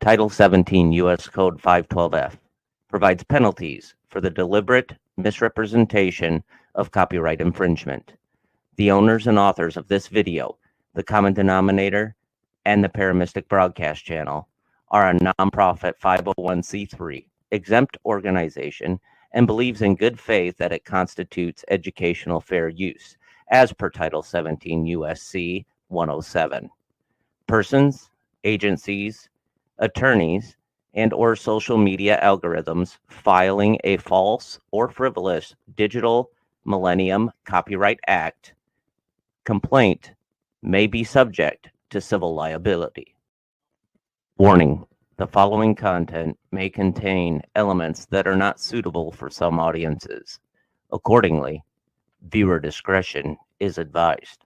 Title 17 U.S. Code 512F provides penalties for the deliberate misrepresentation of copyright infringement. The owners and authors of this video, the Common Denominator, and the Paramystic Broadcast Channel are a nonprofit 501c3 exempt organization and believes in good faith that it constitutes educational fair use, as per Title 17 U.S.C. 107. Persons, agencies, attorneys, and or social media algorithms filing a false or frivolous Digital Millennium Copyright Act complaint may be subject to civil liability. Warning: the following content may contain elements that are not suitable for some audiences. Accordingly, viewer discretion is advised.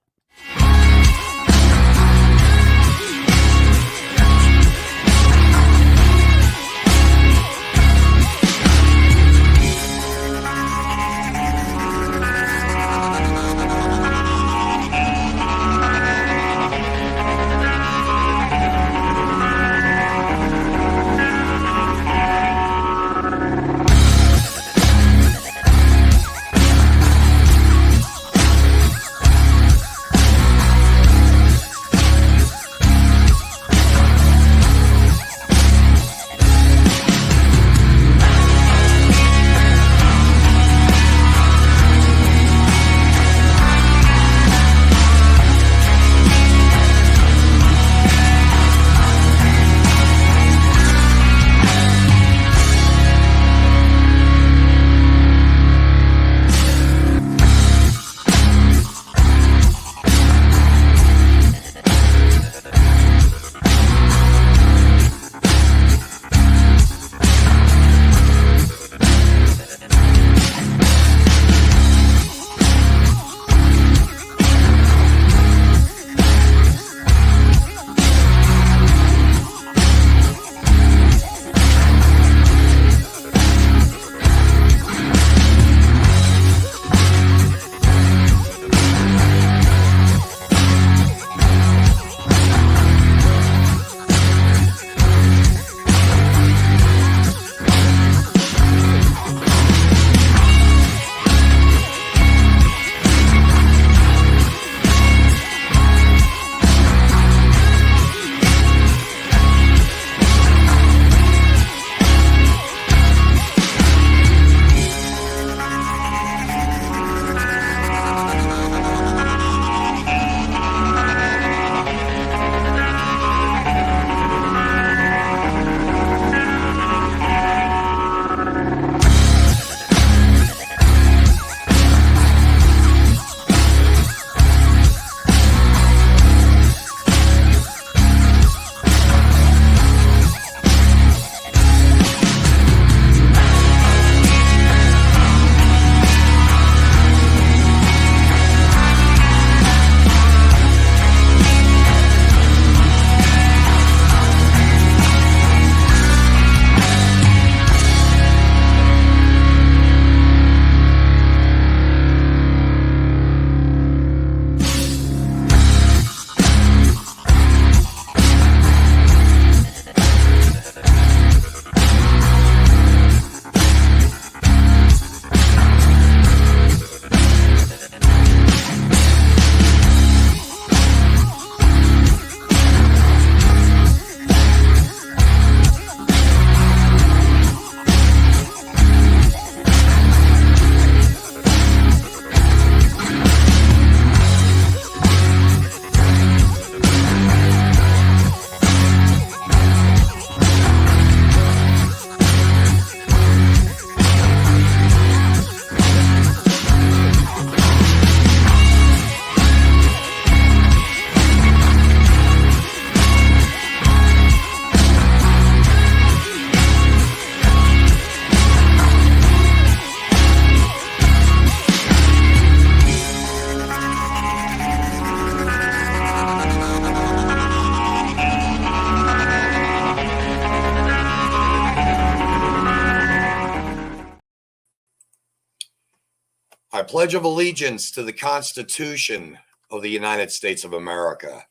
I pledge of allegiance to the Constitution of the United States of America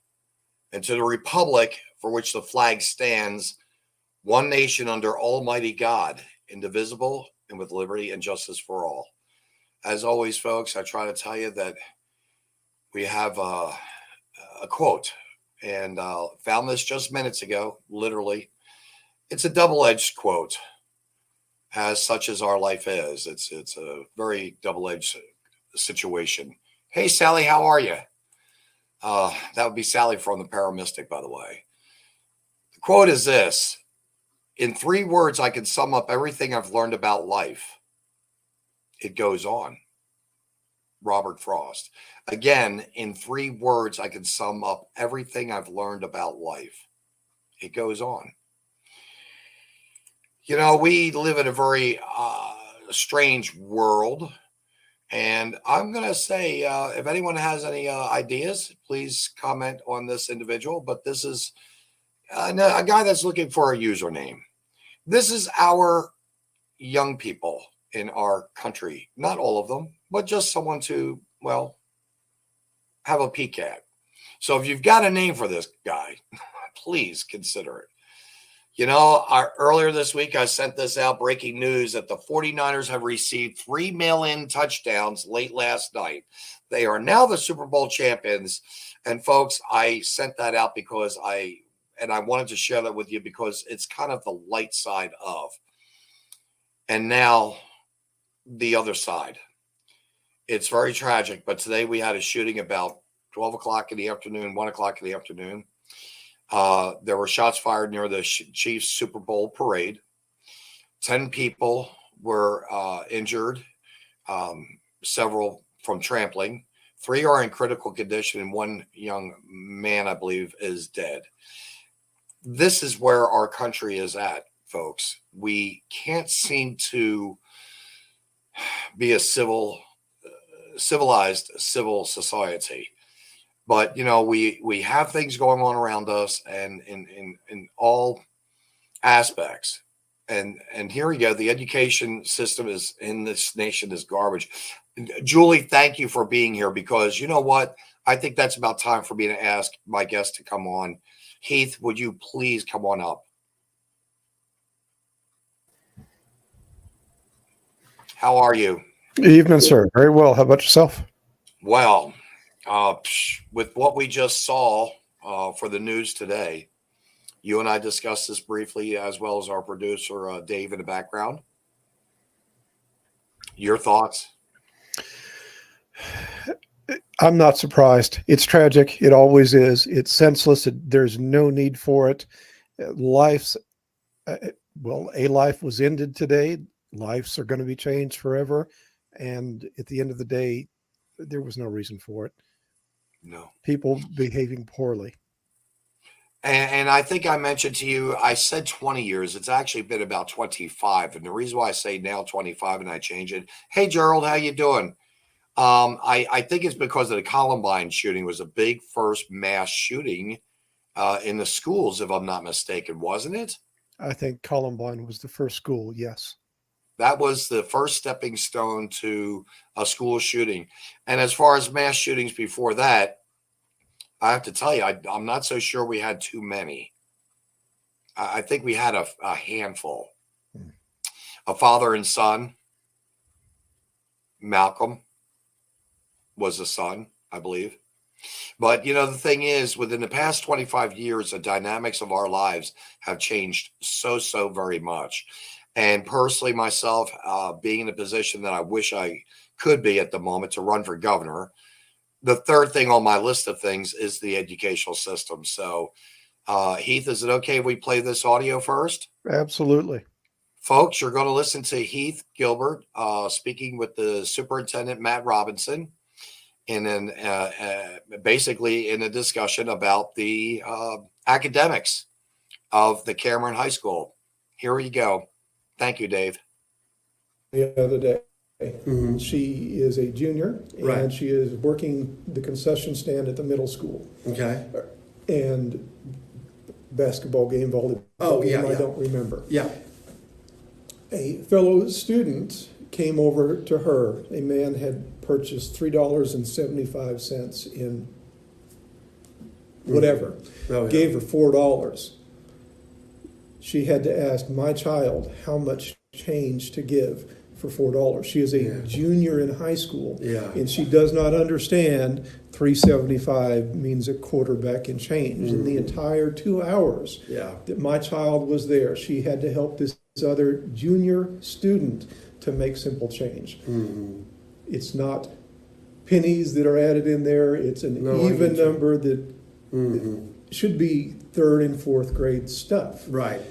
and to the republic for which the flag stands, one nation under Almighty God, indivisible and with liberty and justice for all. As always, folks, I try to tell you that we have a quote, and found this just minutes ago, literally. It's a double-edged quote, as such as our life is. It's a very double-edged situation. Hey, Sally, how are you? That would be Sally from the Paramystic, by the way. The quote is this: in 3 words, I can sum up everything I've learned about life. It goes on. Robert Frost. Again, in 3 words, I can sum up everything I've learned about life. It goes on. You know, we live in a very strange world. And I'm going to say, if anyone has any ideas, please comment on this individual. But this is a guy that's looking for a username. This is our young people in our country. Not all of them, but just someone to, well, have a peek at. So if you've got a name for this guy, please consider it. You know, earlier this week, I sent this out, breaking news that the 49ers have received 3 mail-in touchdowns late last night. They are now the Super Bowl champions. And folks, I sent that out because I wanted to share that with you because it's kind of the light side of. And now the other side. It's very tragic, but today we had a shooting about 12 o'clock in the afternoon, 1 o'clock in the afternoon. There were shots fired near the Chiefs Super Bowl parade. 10 people were injured, several from trampling. 3 are in critical condition, and 1 young man, I believe, is dead. This is where our country is at, folks. We can't seem to be a civilized civil society. But, you know, we have things going on around us and in all aspects. And here we go. The education system is in this nation is garbage. Julie, thank you for being here, because you know what? I think that's about time for me to ask my guest to come on. Heath, would you please come on up? How are you? Good evening, sir. Very well. How about yourself? Well, with what we just saw for the news today, you and I discussed this briefly, as well as our producer, Dave, in the background. Your thoughts? I'm not surprised. It's tragic. It always is. It's senseless. There's no need for it. Life's, a life was ended today. Lives are going to be changed forever. And at the end of the day, there was no reason for it. No. People behaving poorly. And I think I mentioned to you, I said 20 years. It's actually been about 25. And the reason why I say now 25 and I change it. Hey, Gerald, how you doing? I think it's because of the Columbine shooting was a big first mass shooting in the schools, if I'm not mistaken, wasn't it? I think Columbine was the first school, yes. That was the first stepping stone to a school shooting. And as far as mass shootings before that, I have to tell you, I'm not so sure we had too many. I think we had a handful. A father and son. Malcolm was the son, I believe. But, you know, the thing is, within the past 25 years, the dynamics of our lives have changed so very much. And personally, myself, being in a position that I wish I could be at the moment to run for governor, the third thing on my list of things is the educational system. So, Heath, is it okay if we play this audio first? Absolutely. Folks, you're going to listen to Heath Gilbert speaking with the superintendent, Matt Robinson, and then basically in a discussion about the academics of the Cameron High School. Here we go. Thank you, Dave. The other day. Mm-hmm. She is a junior, right, and she is working the concession stand at the middle school. Okay. And basketball game, volleyball game, I don't remember. Yeah. A fellow student came over to her. A man had purchased $3.75 in whatever. Oh, yeah. Gave her $4. she had to ask my child how much change to give for $4. She is a junior in high school, and she does not understand $3.75 means a quarterback and change. In the entire 2 hours that my child was there, she had to help this other junior student to make simple change. It's not pennies that are added in there. It's an even number that should be third and fourth grade stuff. Right.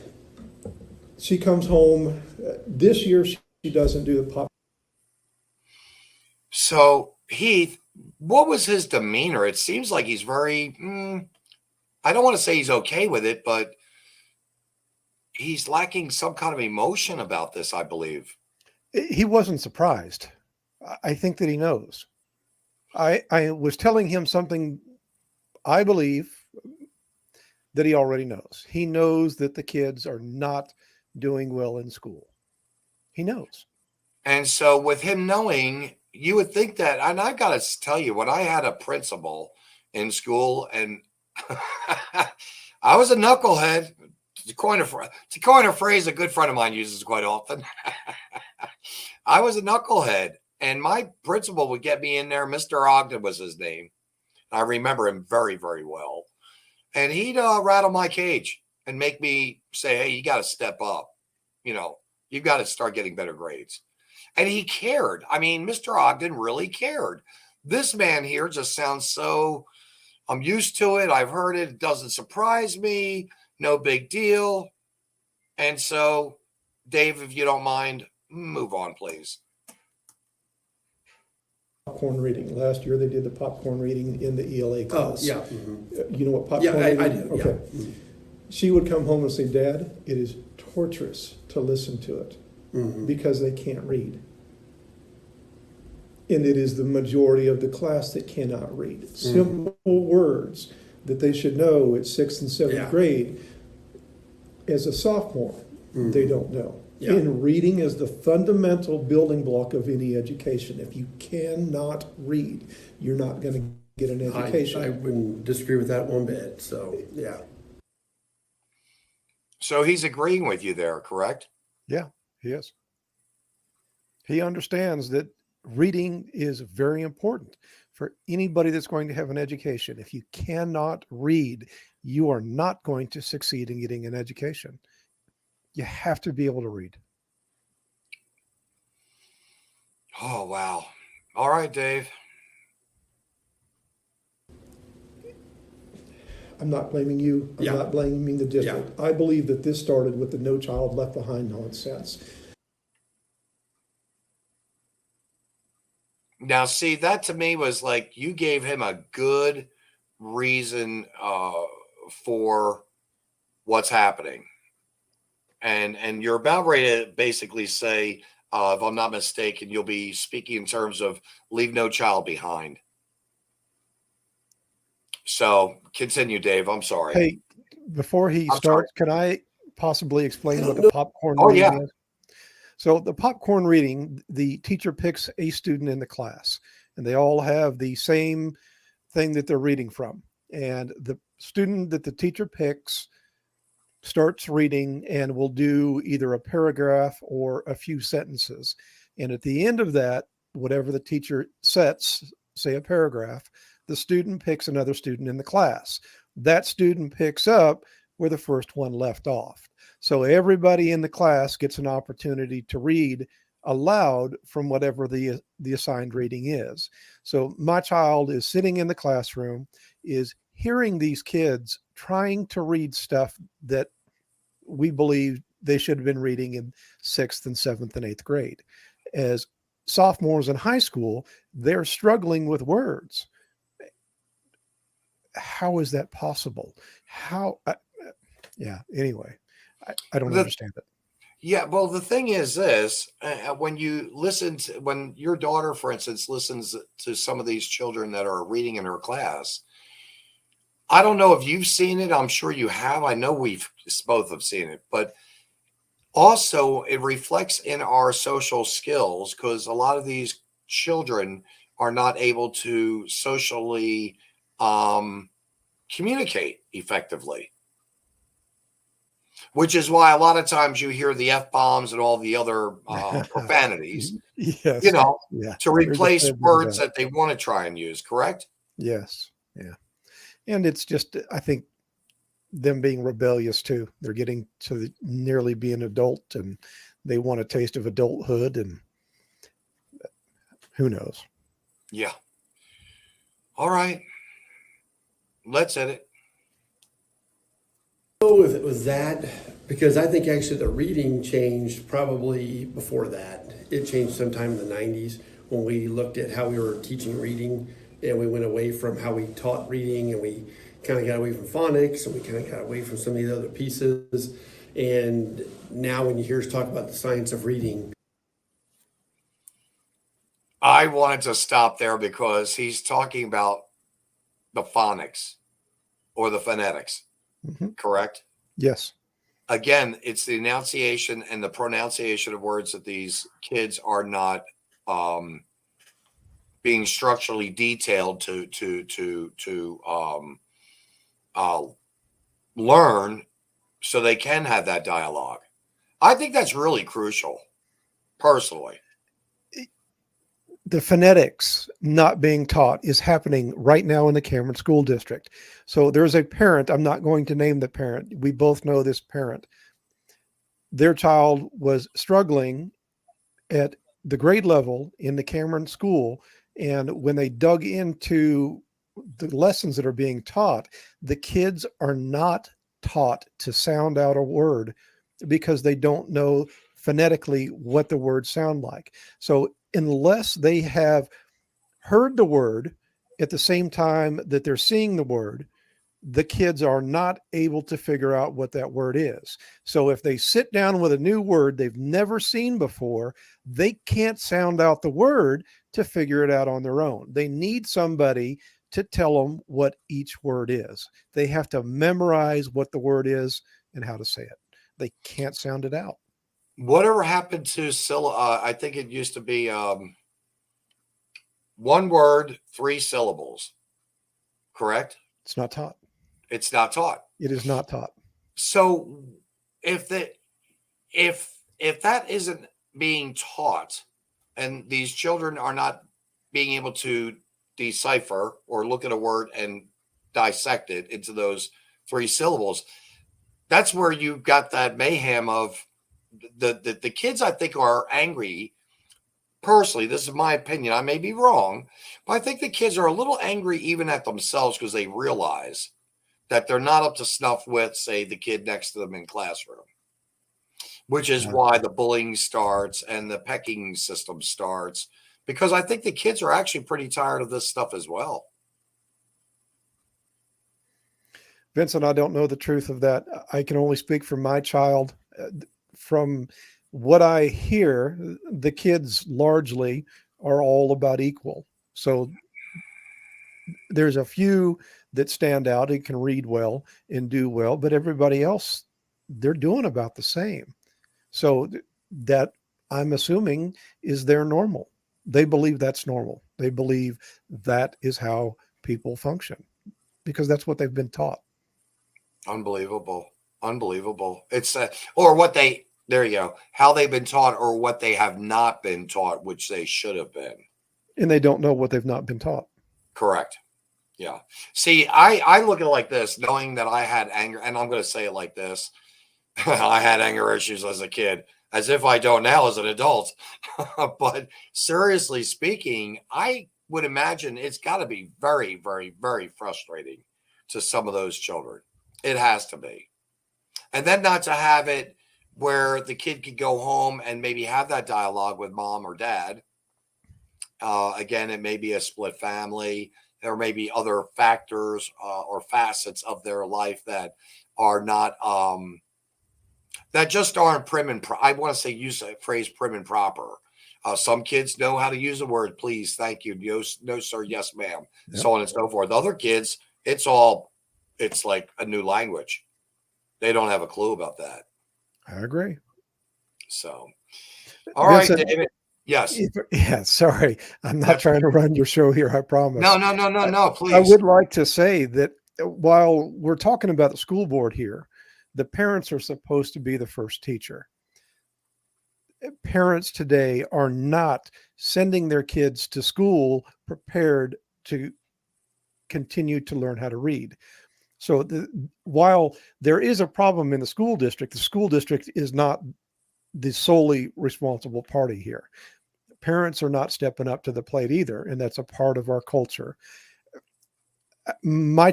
She comes home this year. She doesn't do the pop. So Heath, what was his demeanor? It seems like he's very, I don't want to say he's okay with it, but he's lacking some kind of emotion about this, I believe. He wasn't surprised. I think that he knows. I was telling him something I believe that he already knows. He knows that the kids are not doing well in school. He knows. And so with him knowing, you would think that, and I got to tell you, when I had a principal in school and I was a knucklehead, to coin a phrase a good friend of mine uses quite often. I was a knucklehead, and my principal would get me in there. Mr. Ogden was his name. I remember him very, very well. And he'd rattle my cage and make me say, hey, you got to step up. You know, you've got to start getting better grades. And he cared. I mean, Mr. Ogden really cared. This man here just sounds so, I'm used to it. I've heard it. It doesn't surprise me. No big deal. And so, Dave, if you don't mind, move on, please. Popcorn reading. Last year they did the popcorn reading in the ELA class. Yeah. You know what popcorn reading? I do. Okay. She would come home and say, Dad, it is torturous to listen to it because they can't read. And it is the majority of the class that cannot read. Simple words that they should know at 6th and 7th grade. As a sophomore, they don't know. Yeah. And reading is the fundamental building block of any education. If you cannot read, you're not going to get an education. I wouldn't disagree with that one bit. So, yeah. So he's agreeing with you there, correct? Yeah, he is. He understands that reading is very important for anybody that's going to have an education. If you cannot read, you are not going to succeed in getting an education. You have to be able to read. Oh, wow. All right, Dave. I'm not blaming you. I'm not blaming the district. I believe that this started with the No Child Left Behind nonsense. Now, see, that to me was like you gave him a good reason for what's happening. And you're about ready to basically say, if I'm not mistaken, you'll be speaking in terms of leave no child behind. So continue, Dave. I'm sorry. Hey, before he I'm starts, can I possibly explain what the popcorn reading is? So the popcorn reading, the teacher picks a student in the class, and they all have the same thing that they're reading from. And the student that the teacher picks starts reading and will do either a paragraph or a few sentences. And at the end of that, whatever the teacher sets, say a paragraph, the student picks another student in the class. That student picks up where the first one left off. So everybody in the class gets an opportunity to read aloud from whatever the assigned reading is. So my child is sitting in the classroom, is hearing these kids trying to read stuff that we believe they should have been reading in 6th and 7th and 8th grade. As sophomores in high school, they're struggling with words. How is that possible? Anyway, I don't understand it. Yeah, well, the thing is this, when you listen to, when your daughter, for instance, listens to some of these children that are reading in her class, I don't know if you've seen it. I'm sure you have. I know we've both have seen it, but also it reflects in our social skills because a lot of these children are not able to socially communicate effectively. which is why a lot of times you hear the F-bombs and all the other profanities, Yes. you know, Yeah. to There's a replace fair bit of words that. that they want to try and use, correct? Yes. Yeah. And it's just, I think, them being rebellious too. They're getting to nearly be an adult, and they want a taste of adulthood, and who knows? Yeah. All right. Let's edit. know if it was that, because I think actually the reading changed probably before that. It changed sometime in the 90s when we looked at how we were teaching reading, and we went away from how we taught reading, and we kind of got away from phonics, and we kind of got away from some of the other pieces. And now when you hear us talk about the science of reading, I wanted to stop there because he's talking about the phonics or the phonetics, correct? Yes. Again, it's the enunciation and the pronunciation of words that these kids are not being structurally detailed to learn, so they can have that dialogue. I think that's really crucial, personally. The phonetics not being taught is happening right now in the Cameron School District. So there's a parent, I'm not going to name the parent. We both know this parent. Their child was struggling at the grade level in the Cameron school. And when they dug into the lessons that are being taught, the kids are not taught to sound out a word because they don't know phonetically what the words sound like. So unless they have heard the word at the same time that they're seeing the word, the kids are not able to figure out what that word is. So if they sit down with a new word they've never seen before, they can't sound out the word to figure it out on their own. They need somebody to tell them what each word is. They have to memorize what the word is and how to say it. They can't sound it out. Whatever happened to I think it used to be one word, 3 syllables, correct? It's not taught. It's not taught. It is not taught. So if that isn't being taught, and these children are not being able to decipher or look at a word and dissect it into those 3 syllables, that's where you got that mayhem of the kids. I think are angry. Personally, this is my opinion. I may be wrong, but I think the kids are a little angry even at themselves because they realize that they're not up to snuff with, say, the kid next to them in classroom, which is why the bullying starts and the pecking system starts, because I think the kids are actually pretty tired of this stuff as well. Vincent, I don't know the truth of that. I can only speak for my child. From what I hear, the kids largely are all about equal. So there's a few that stand out and can read well and do well, but everybody else, they're doing about the same. So that, I'm assuming, is their normal. They believe that's normal. They believe that is how people function because that's what they've been taught. Unbelievable. Unbelievable. It's or what they, there you go, how they've been taught or what they have not been taught, which they should have been. And they don't know what they've not been taught. Correct. Yeah. See, I look at it like this, knowing that I had anger, and I'm going to say it like this. I had anger issues as a kid, as if I don't now as an adult. But seriously speaking, I would imagine it's got to be very, very, very frustrating to some of those children. It has to be. And then not to have it where the kid could go home and maybe have that dialogue with mom or dad. Again, it may be a split family. There may be other factors or facets of their life that are not, that just aren't prim and I want to say, use the phrase prim and proper. Some kids know how to use the word please, thank you, no sir, yes ma'am, so on and so forth. Other kids, it's like a new language. They don't have a clue about that. I agree. So, all Vincent, right, David. Yes. Yeah, sorry. I'm not trying to run your show here, I promise. No, please. I would like to say that while we're talking about the school board here, The parents are supposed to be the first teacher. Parents today are not sending their kids to school prepared to continue to learn how to read. So while there is a problem in the school district is not the solely responsible party here. Parents are not stepping up to the plate either, and that's a part of our culture. My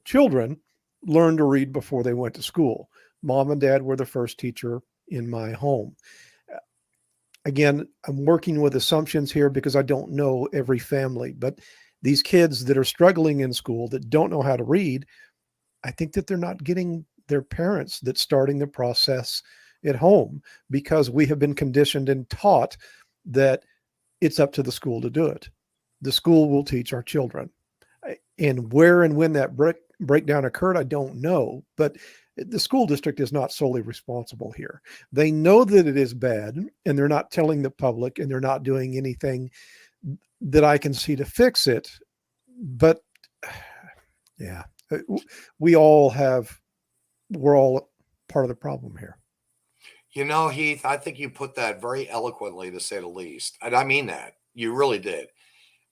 children learned to read before they went to school. Mom and dad were the first teacher in my home. Again, I'm working with assumptions here because I don't know every family, but these kids that are struggling in school that don't know how to read, I think that they're not getting their parents that's starting the process at home, because we have been conditioned and taught that it's up to the school to do it. The school will teach our children. And where and when that breakdown occurred, I don't know, but the school district is not solely responsible here. They know that it is bad, and they're not telling the public, and they're not doing anything that I can see to fix it. But yeah, we're all part of the problem here. You know, Heath, I think you put that very eloquently, to say the least. And I mean that. You really did.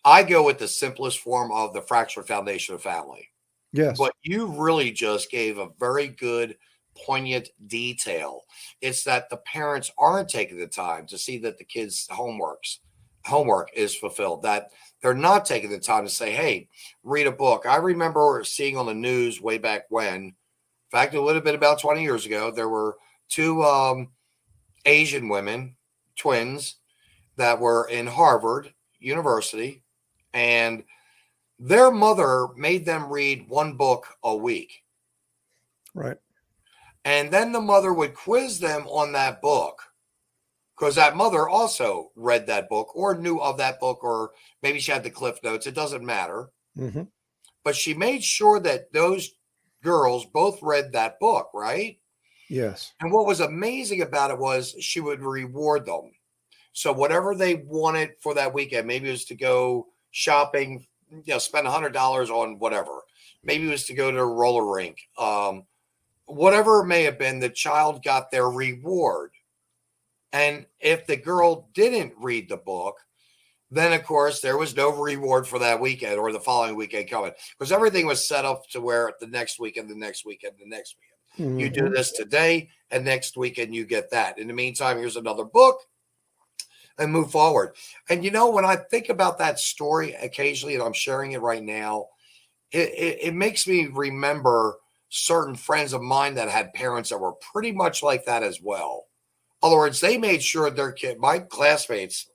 I go with the simplest form of the fractured foundation of family. Yes. But you really just gave a very good, poignant detail. It's that the parents aren't taking the time to see that the kids' homework is fulfilled, that they're not taking the time to say, hey, read a book. I remember seeing on the news way back when, in fact, it would have been about 20 years ago, there were two Asian women, twins, that were in Harvard University, and their mother made them read one book a week. Right. And then the mother would quiz them on that book, because that mother also read that book or knew of that book, or maybe she had the cliff notes. It doesn't matter. Mm-hmm. But she made sure that those girls both read that book, right? Yes. And what was amazing about it was she would reward them. So whatever they wanted for that weekend, maybe it was to go shopping, spend $100 on whatever. Maybe it was to go to a roller rink. Whatever it may have been, the child got their reward. And if the girl didn't read the book, then of course there was no reward for that weekend or the following weekend coming, because everything was set up to where the next weekend, the next weekend, the next weekend. Mm-hmm. You do this today, and next weekend you get that. In the meantime, here's another book, and move forward. And when I think about that story occasionally, and I'm sharing it right now, it makes me remember certain friends of mine that had parents that were pretty much like that as well. In other words, they made sure their kid, my classmates,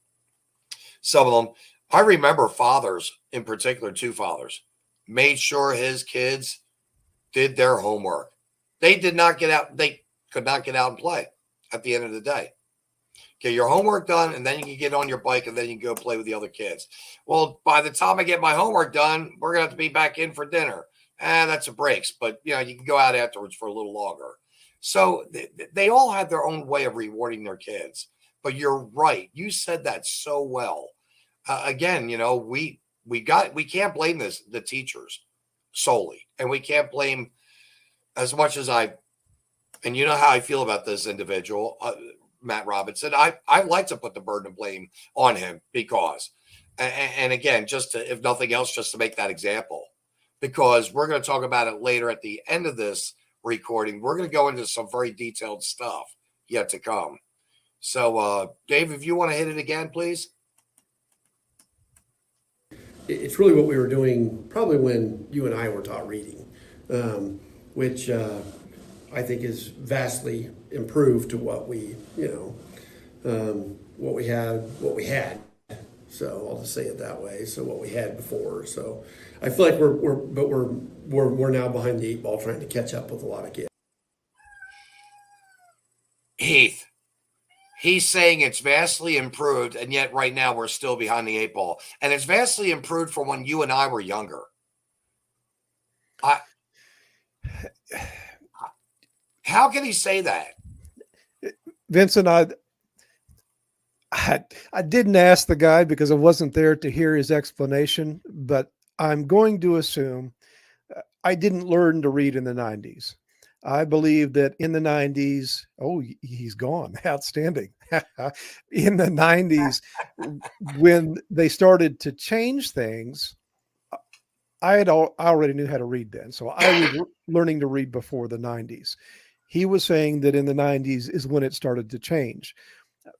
some of them, I remember fathers in particular, two fathers, made sure his kids did their homework. They did not get out. They could not get out and play at the end of the day. Get your homework done, and then you can get on your bike, and then you can go play with the other kids. Well, by the time I get my homework done, we're going to have to be back in for dinner. That's a breaks, but you can go out afterwards for a little longer. So they all had their own way of rewarding their kids. But you're right. You said that so well. Again, we can't blame the teachers solely, and we can't blame as much as and you know how I feel about this individual, Matt Robinson. I like to put the burden of blame on him because, and again, just to, if nothing else, just to make that example, because we're going to talk about it later at the end of this recording. We're going to go into some very detailed stuff yet to come. So, Dave, if you want to hit it again, please. It's really what we were doing probably when you and I were taught reading, which I think is vastly improved to what we had. So I'll just say it that way. So what we had before. So I feel like we're now behind the eight ball trying to catch up with a lot of kids. Heath, he's saying it's vastly improved, and yet right now we're still behind the eight ball. And it's vastly improved from when you and I were younger. How can he say that? Vincent, I didn't ask the guy because I wasn't there to hear his explanation, but I'm going to assume I didn't learn to read in the 90s. I believe that in the 90s, oh, he's gone. Outstanding. In the 90s, when they started to change things, I already knew how to read then. So I was learning to read before the 90s. He was saying that in the 90s is when it started to change.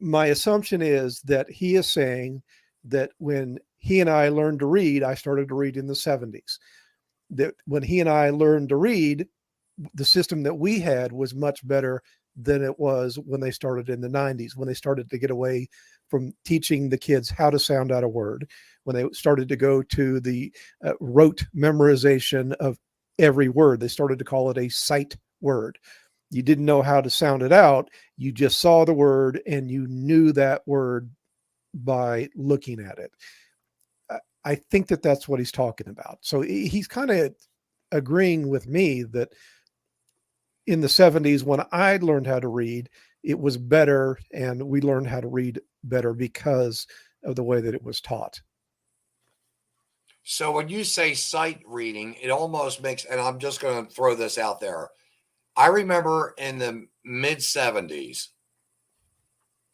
My assumption is that he is saying that when he and I learned to read, I started to read in the 70s. That when he and I learned to read, the system that we had was much better than it was when they started in the 90s, when they started to get away from teaching the kids how to sound out a word, when they started to go to the rote memorization of every word. They started to call it a sight word. You didn't know how to sound it out. You just saw the word and you knew that word by looking at it. I think that that's what he's talking about. So he's kind of agreeing with me that in the 70s, when I learned how to read, it was better, and we learned how to read better because of the way that it was taught. So when you say sight reading, it almost makes, and I'm just going to throw this out there. I remember in the mid 70s,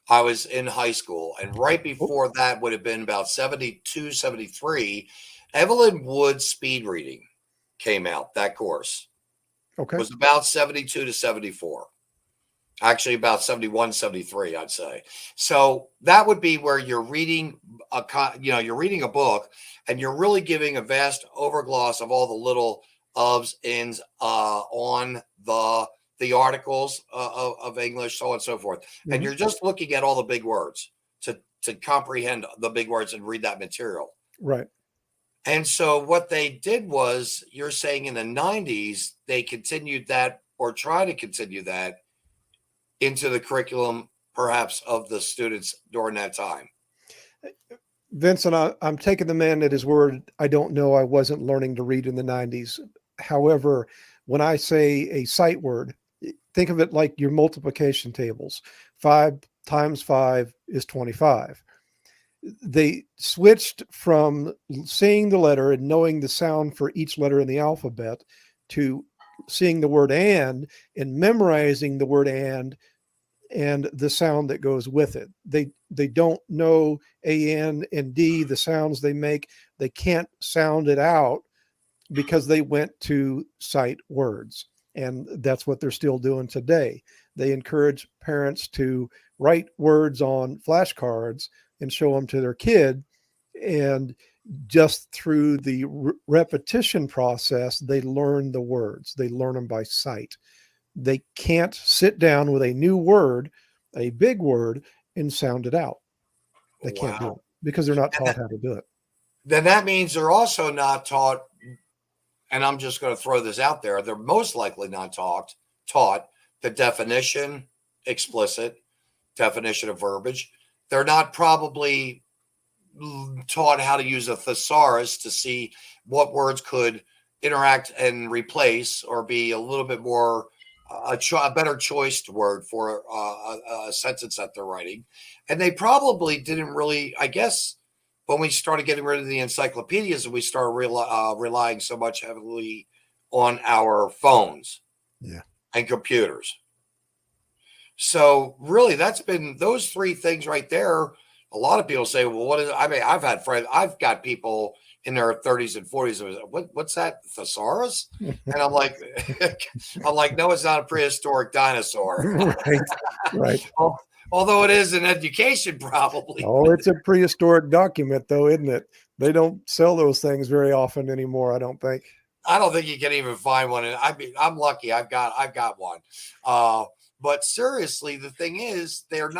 I was in high school, and right before that would have been about 72, 73, Evelyn Wood's speed reading came out. That course was about 72 to 74. Actually, about 71, 73, I'd say. So that would be where you're reading you're reading a book, and you're really giving a vast overgloss of all the little ofs, ins, on the articles of English, so on and so forth. Mm-hmm. And you're just looking at all the big words to comprehend the big words and read that material. Right. And so what they did was, you're saying in the 90s, they continued that, or try to continue that into the curriculum, perhaps, of the students during that time. Vincent, I'm taking the man at his word. I don't know. I wasn't learning to read in the 90s. However, when I say a sight word, think of it like your multiplication tables. 5 times 5 is 25. They switched from seeing the letter and knowing the sound for each letter in the alphabet to seeing the word and memorizing the word and the sound that goes with it. They don't know A-N and D, the sounds they make. They can't sound it out because they went to sight words. And that's what they're still doing today. They encourage parents to write words on flashcards and show them to their kid. And just through the repetition process, they learn the words. They learn them by sight. They can't sit down with a new word, a big word, and sound it out. They can't do it because they're not taught how to do it. Then that means they're also not taught, and I'm just going to throw this out there, they're most likely not taught the definition, explicit definition of verbiage. They're not probably taught how to use a thesaurus to see what words could interact and replace, or be a little bit more a better choiced word for a sentence that they're writing. And they probably didn't really, I guess, when we started getting rid of the encyclopedias and we started relying so much heavily on our phones and computers. So really, that's been those three things right there. A lot of people say, well, what is it? I mean, I've had friends, I've got people in their 30s and 40s. What's that, thesaurus? And I'm like, no, it's not a prehistoric dinosaur. Right. Although it is an education, probably. Oh, it's a prehistoric document, though, isn't it? They don't sell those things very often anymore, I don't think. I don't think you can even find one. And I mean, I'm lucky. I've got one. But seriously, the thing is, they're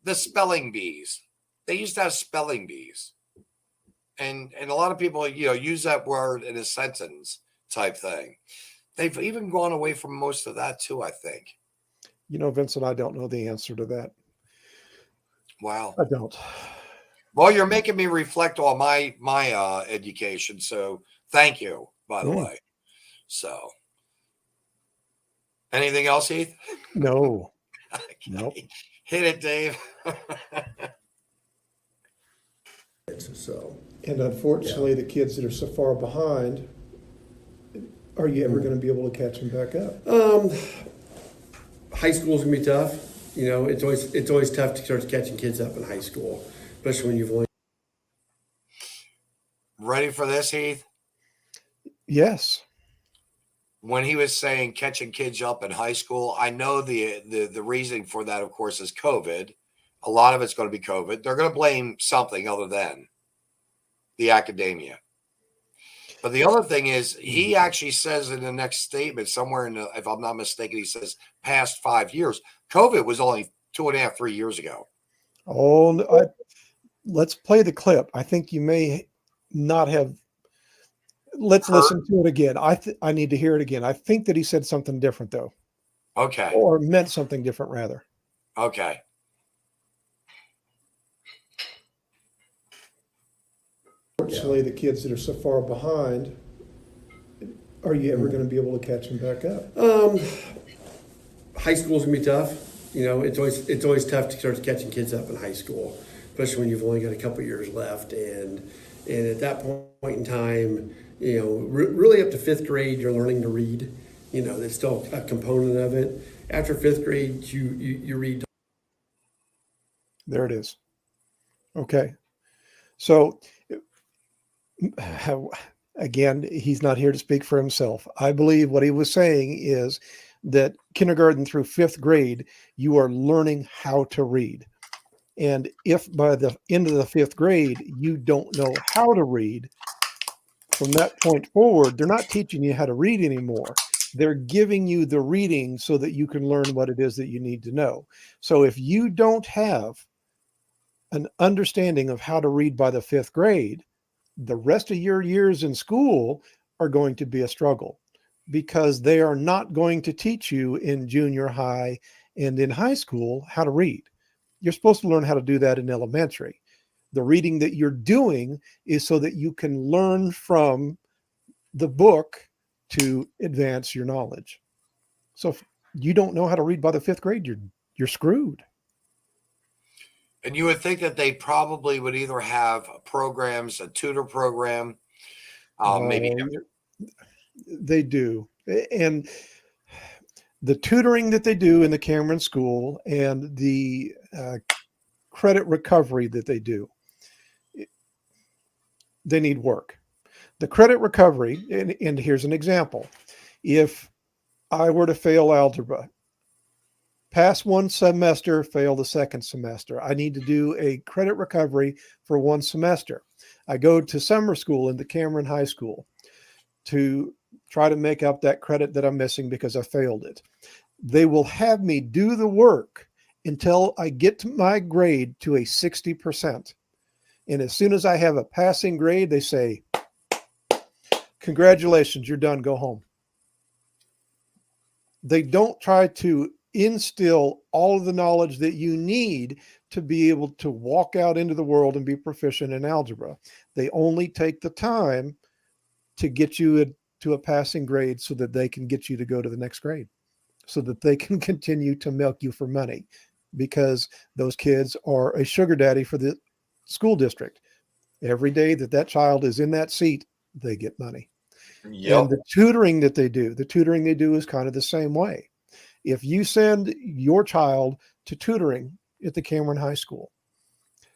the spelling bees. They used to have spelling bees. And a lot of people, use that word in a sentence type thing. They've even gone away from most of that too, I think. Vincent, I don't know the answer to that. Wow. I don't. Well, you're making me reflect on my education. So thank you, by the way. So anything else, Heath? No. Okay. Nope. Hit it, Dave. And unfortunately, the kids that are so far behind, Are you ever going to be able to catch them back up? High school's gonna be tough. You know, it's always tough to start catching kids up in high school, especially when you've only. Ready for this, Heath? Yes. When he was saying catching kids up in high school, I know the reasoning for that, of course, is COVID. A lot of it's going to be COVID. They're going to blame something other than the academia. But the other thing is, he actually says in the next statement, somewhere in the, if I'm not mistaken, he says past 5 years. COVID was only 2.5, 3 years ago. Oh, let's play the clip. I think you may not have. Let's listen to it again. I need to hear it again. I think that he said something different, though. Okay. Or meant something different, rather. Okay. Fortunately, the kids that are so far behind, are you ever going to be able to catch them back up? High school's gonna be tough. You know, it's always tough to start catching kids up in high school, especially when you've only got a couple years left. And at that point in time, you know, really up to 5th grade, you're learning to read. You know, that's still a component of it. After 5th grade, you read. There it is. Okay. So, again, he's not here to speak for himself. I believe what he was saying is that kindergarten through 5th grade, you are learning how to read. And if by the end of the 5th grade, you don't know how to read, from that point forward, they're not teaching you how to read anymore. They're giving you the reading so that you can learn what it is that you need to know. So if you don't have an understanding of how to read by the 5th grade, the rest of your years in school are going to be a struggle, because they are not going to teach you in junior high and in high school how to read. You're supposed to learn how to do that in elementary. The reading that you're doing is so that you can learn from the book to advance your knowledge. So if you don't know how to read by the 5th grade, you're screwed. And you would think that they probably would either have programs, a tutor program, maybe. They do. And the tutoring that they do in the Cameron School and the credit recovery that they do, they need work. The credit recovery, and here's an example. If I were to fail algebra, pass one semester, fail the second semester, I need to do a credit recovery for one semester. I go to summer school in the Cameron High School to try to make up that credit that I'm missing because I failed it. They will have me do the work until I get to my grade to a 60%. And as soon as I have a passing grade, they say, congratulations, you're done, go home. They don't try to instill all of the knowledge that you need to be able to walk out into the world and be proficient in algebra. They only take the time to get you to a passing grade so that they can get you to go to the next grade, so that they can continue to milk you for money, because those kids are a sugar daddy for the school district. Every day that child is in that seat, they get money. Yep. And the tutoring they do is kind of the same way. If you send your child to tutoring at the Cameron High School,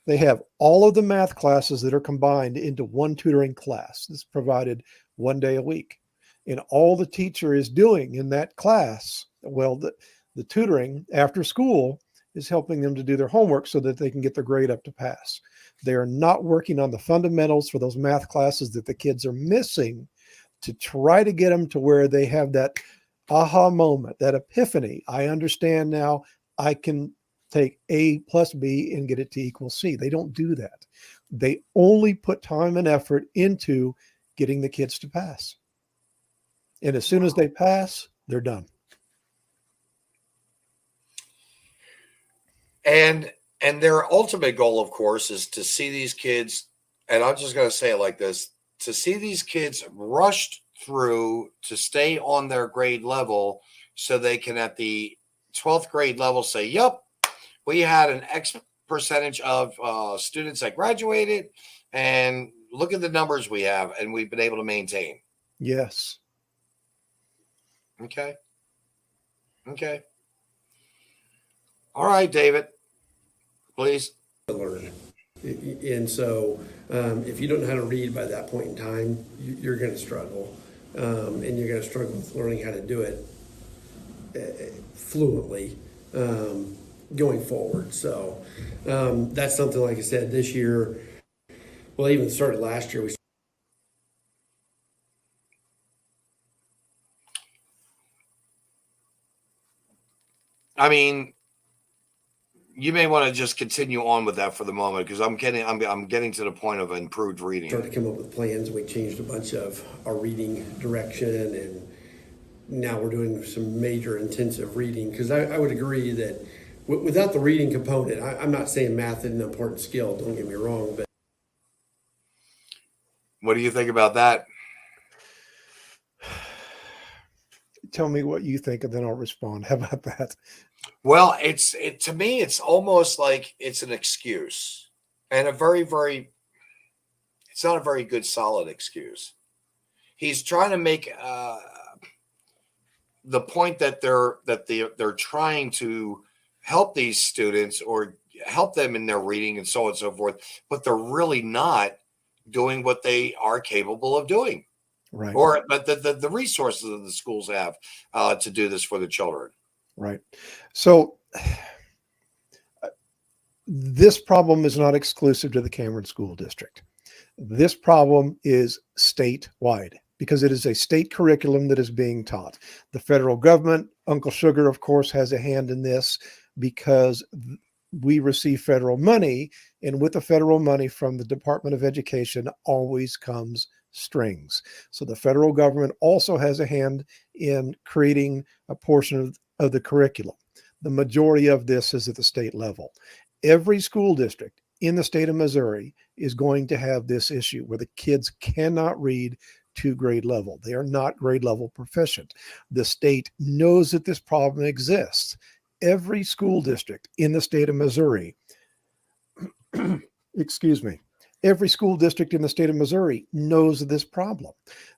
they have all of the math classes that are combined into one tutoring class that's provided one day a week. And all the teacher is doing in that class, well, the tutoring after school is helping them to do their homework so that they can get their grade up to pass. They are not working on the fundamentals for those math classes that the kids are missing to try to get them to where they have that aha moment, that epiphany. I understand now, I can take A plus B and get it to equal C. They don't do that. They only put time and effort into getting the kids to pass. And as soon as they pass, they're done. And their ultimate goal, of course, is to see these kids, and I'm just going to say it like this, to see these kids rushed through to stay on their grade level so they can at the 12th grade level say, yep, we had an X percentage of students that graduated, and look at the numbers we have, and we've been able to maintain. Yes. Okay. Okay. All right, David, please. To learn. And so, if you don't know how to read by that point in time, you're going to struggle. And you're going to struggle with learning how to do it fluently going forward. So, that's something, like I said, this year, well, even started last year, I mean, you may want to just continue on with that for the moment, because I'm getting to the point of improved reading. started to come up with plans. We changed a bunch of our reading direction, and now we're doing some major intensive reading, because I would agree that without the reading component, I'm not saying math isn't an important skill, don't get me wrong, but What do you think about that? Tell me what you think, and then I'll respond. How about that? Well, to me, it's almost like it's an excuse, and it's not a very good, solid excuse. He's trying to make the point that they're trying to help these students or help them in their reading and so on and so forth, but they're really not doing what they are capable of doing. Right. Or but the resources that the schools have to do this for the children. Right. So this problem is not exclusive to the Cameron School District. This problem is statewide because it is a state curriculum that is being taught. The federal government, Uncle Sugar, of course, has a hand in this because we receive federal money, and with the federal money from the Department of Education always comes strings. So the federal government also has a hand in creating a portion of the curriculum. The majority of this is at the state level. Every school district in the state of Missouri is going to have this issue where the kids cannot read to grade level. They are not grade level proficient. The state knows that this problem exists. Every school district in the state of Missouri, excuse me, every school district in the state of Missouri knows this problem.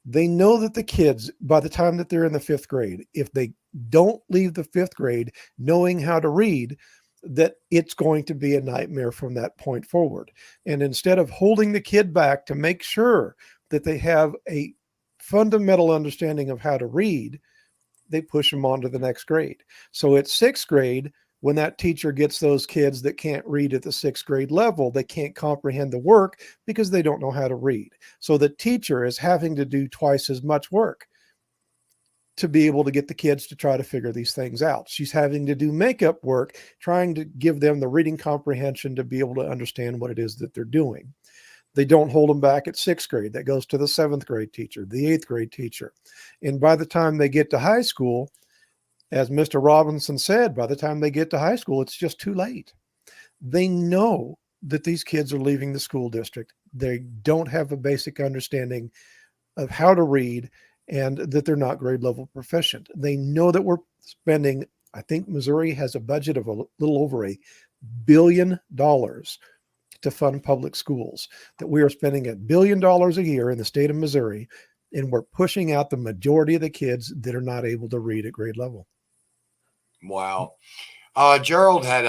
They know that the kids, by the time that they're in the fifth grade, if they don't leave the fifth grade knowing how to read, that it's going to be a nightmare from that point forward. And instead of holding the kid back to make sure that they have a fundamental understanding of how to read, they push them on to the next grade. So at sixth grade, when that teacher gets those kids that can't read at the sixth grade level, they can't comprehend the work because they don't know how to read. So the teacher is having to do twice as much work to be able to get the kids to try to figure these things out. She's having to do makeup work, trying to give them the reading comprehension to be able to understand what it is that they're doing. They don't hold them back at sixth grade. That goes to the seventh grade teacher, the eighth grade teacher. And by the time they get to high school, as Mr. Robinson said, by the time they get to high school, it's just too late. They know that these kids are leaving the school district. They don't have a basic understanding of how to read and that they're not grade level proficient. They know that we're spending, I think Missouri has a budget of a little over $1 billion to fund public schools, that we are spending $1 billion a year in the state of Missouri, and we're pushing out the majority of the kids that are not able to read at grade level. Wow. Gerald had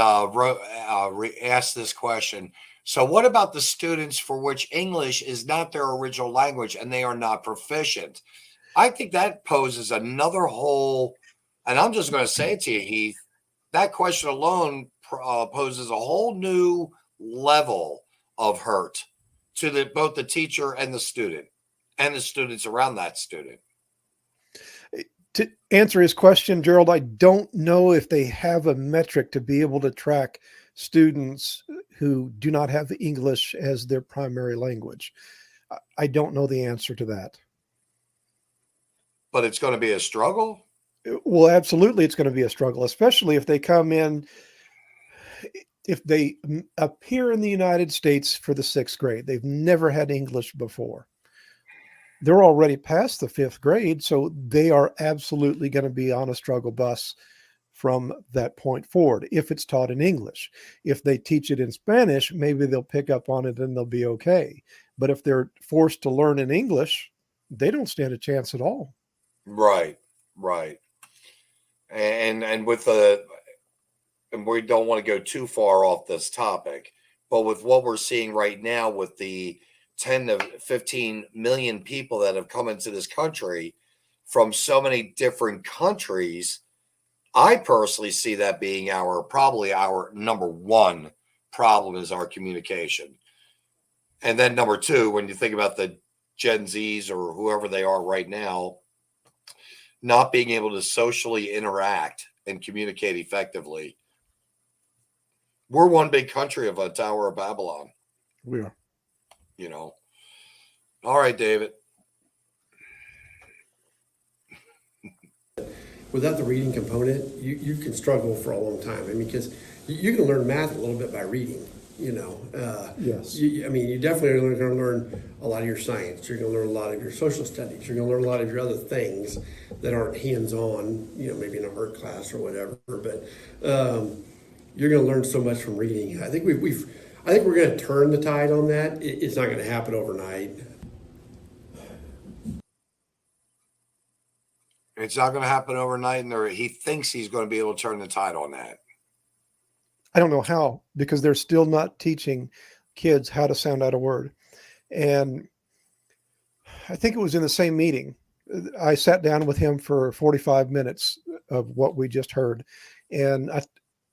asked this question. So what about the students for which English is not their original language and they are not proficient? I think that poses another whole, and I'm just going to say it to you, Heath, that question alone poses a whole new level of hurt to both the teacher and the student and the students around that student. To answer his question, Gerald, I don't know if they have a metric to be able to track students who do not have English as their primary language. I don't know the answer to that. But it's going to be a struggle? Well, absolutely, it's going to be a struggle, especially if they come in, if they appear in the United States for the sixth grade. They've never had English before. They're already past the fifth grade, so they are absolutely going to be on a struggle bus from that point forward if it's taught in English. If they teach it in Spanish, maybe they'll pick up on it and they'll be okay. But if they're forced to learn in English, they don't stand a chance at all. Right, Right. And with the, and we don't want to go too far off this topic, but with what we're seeing right now with the 10 to 15 million people that have come into this country from so many different countries, I personally see that being probably our number one problem is our communication. And then number two, when you think about the Gen Zs or whoever they are right now, not being able to socially interact and communicate effectively. We're one big country of a Tower of Babylon. We are. You know. All right, David. Without the reading component, you can struggle for a long time. I mean, because you can learn math a little bit by reading, you know. Yes. I mean, you definitely are going to learn a lot of your science. You're going to learn a lot of your social studies. You're going to learn a lot of your other things that aren't hands-on, you know, maybe in an art class or whatever. But you're going to learn so much from reading. I think I think we're going to turn the tide on that. It's not going to happen overnight. It's not going to happen overnight, and he thinks he's going to be able to turn the tide on that. I don't know how, because they're still not teaching kids how to sound out a word. And I think it was in the same meeting. I sat down with him for 45 minutes of what we just heard. And I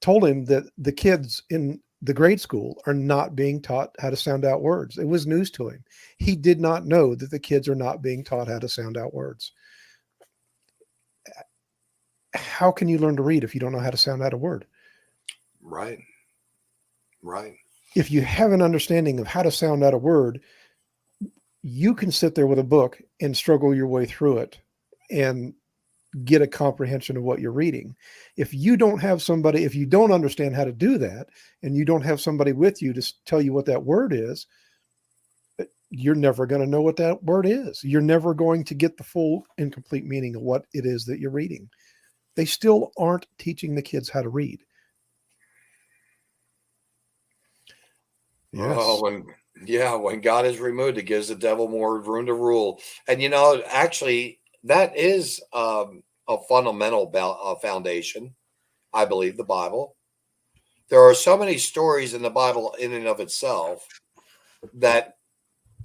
told him that the kids in the grade school are not being taught how to sound out words. It was news to him. He did not know that the kids are not being taught how to sound out words. How can you learn to read if you don't know how to sound out a word? Right. Right. If you have an understanding of how to sound out a word, you can sit there with a book and struggle your way through it and get a comprehension of what you're reading. If you don't have somebody, if you don't understand how to do that, and you don't have somebody with you to tell you what that word is, you're never going to know what that word is. You're never going to get the full and complete meaning of what it is that you're reading. They still aren't teaching the kids how to read. Yes. Oh, when God is removed, it gives the devil more room to rule. And, you know, actually, that is a fundamental foundation, I believe, the Bible. There are so many stories in the Bible in and of itself that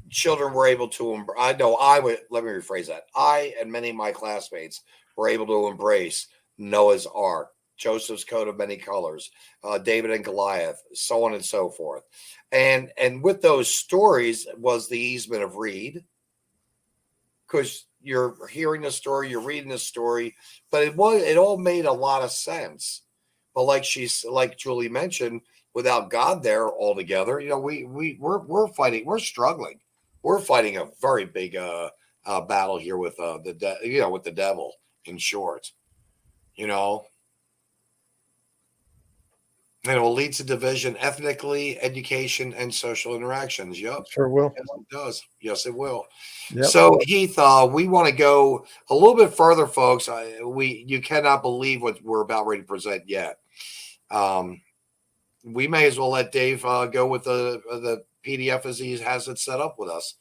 children were able to, let me rephrase that. I and many of my classmates were able to embrace Noah's Ark, Joseph's coat of many colors, David and Goliath, so on and so forth. And with those stories was the easement of read, because you're hearing the story, you're reading the story, but it all made a lot of sense. But like Julie mentioned, without God there altogether, you know, we're fighting, we're struggling, we're fighting a very big battle here with with the devil, in short. You know, and it will lead to division ethnically, education, and social interactions. Yep. Sure will. Yes, it does. Yes, it will. Yep. So, Heath, we want to go a little bit further, folks. You cannot believe what we're about ready to present yet. We may as well let Dave go with the PDF as he has it set up with us.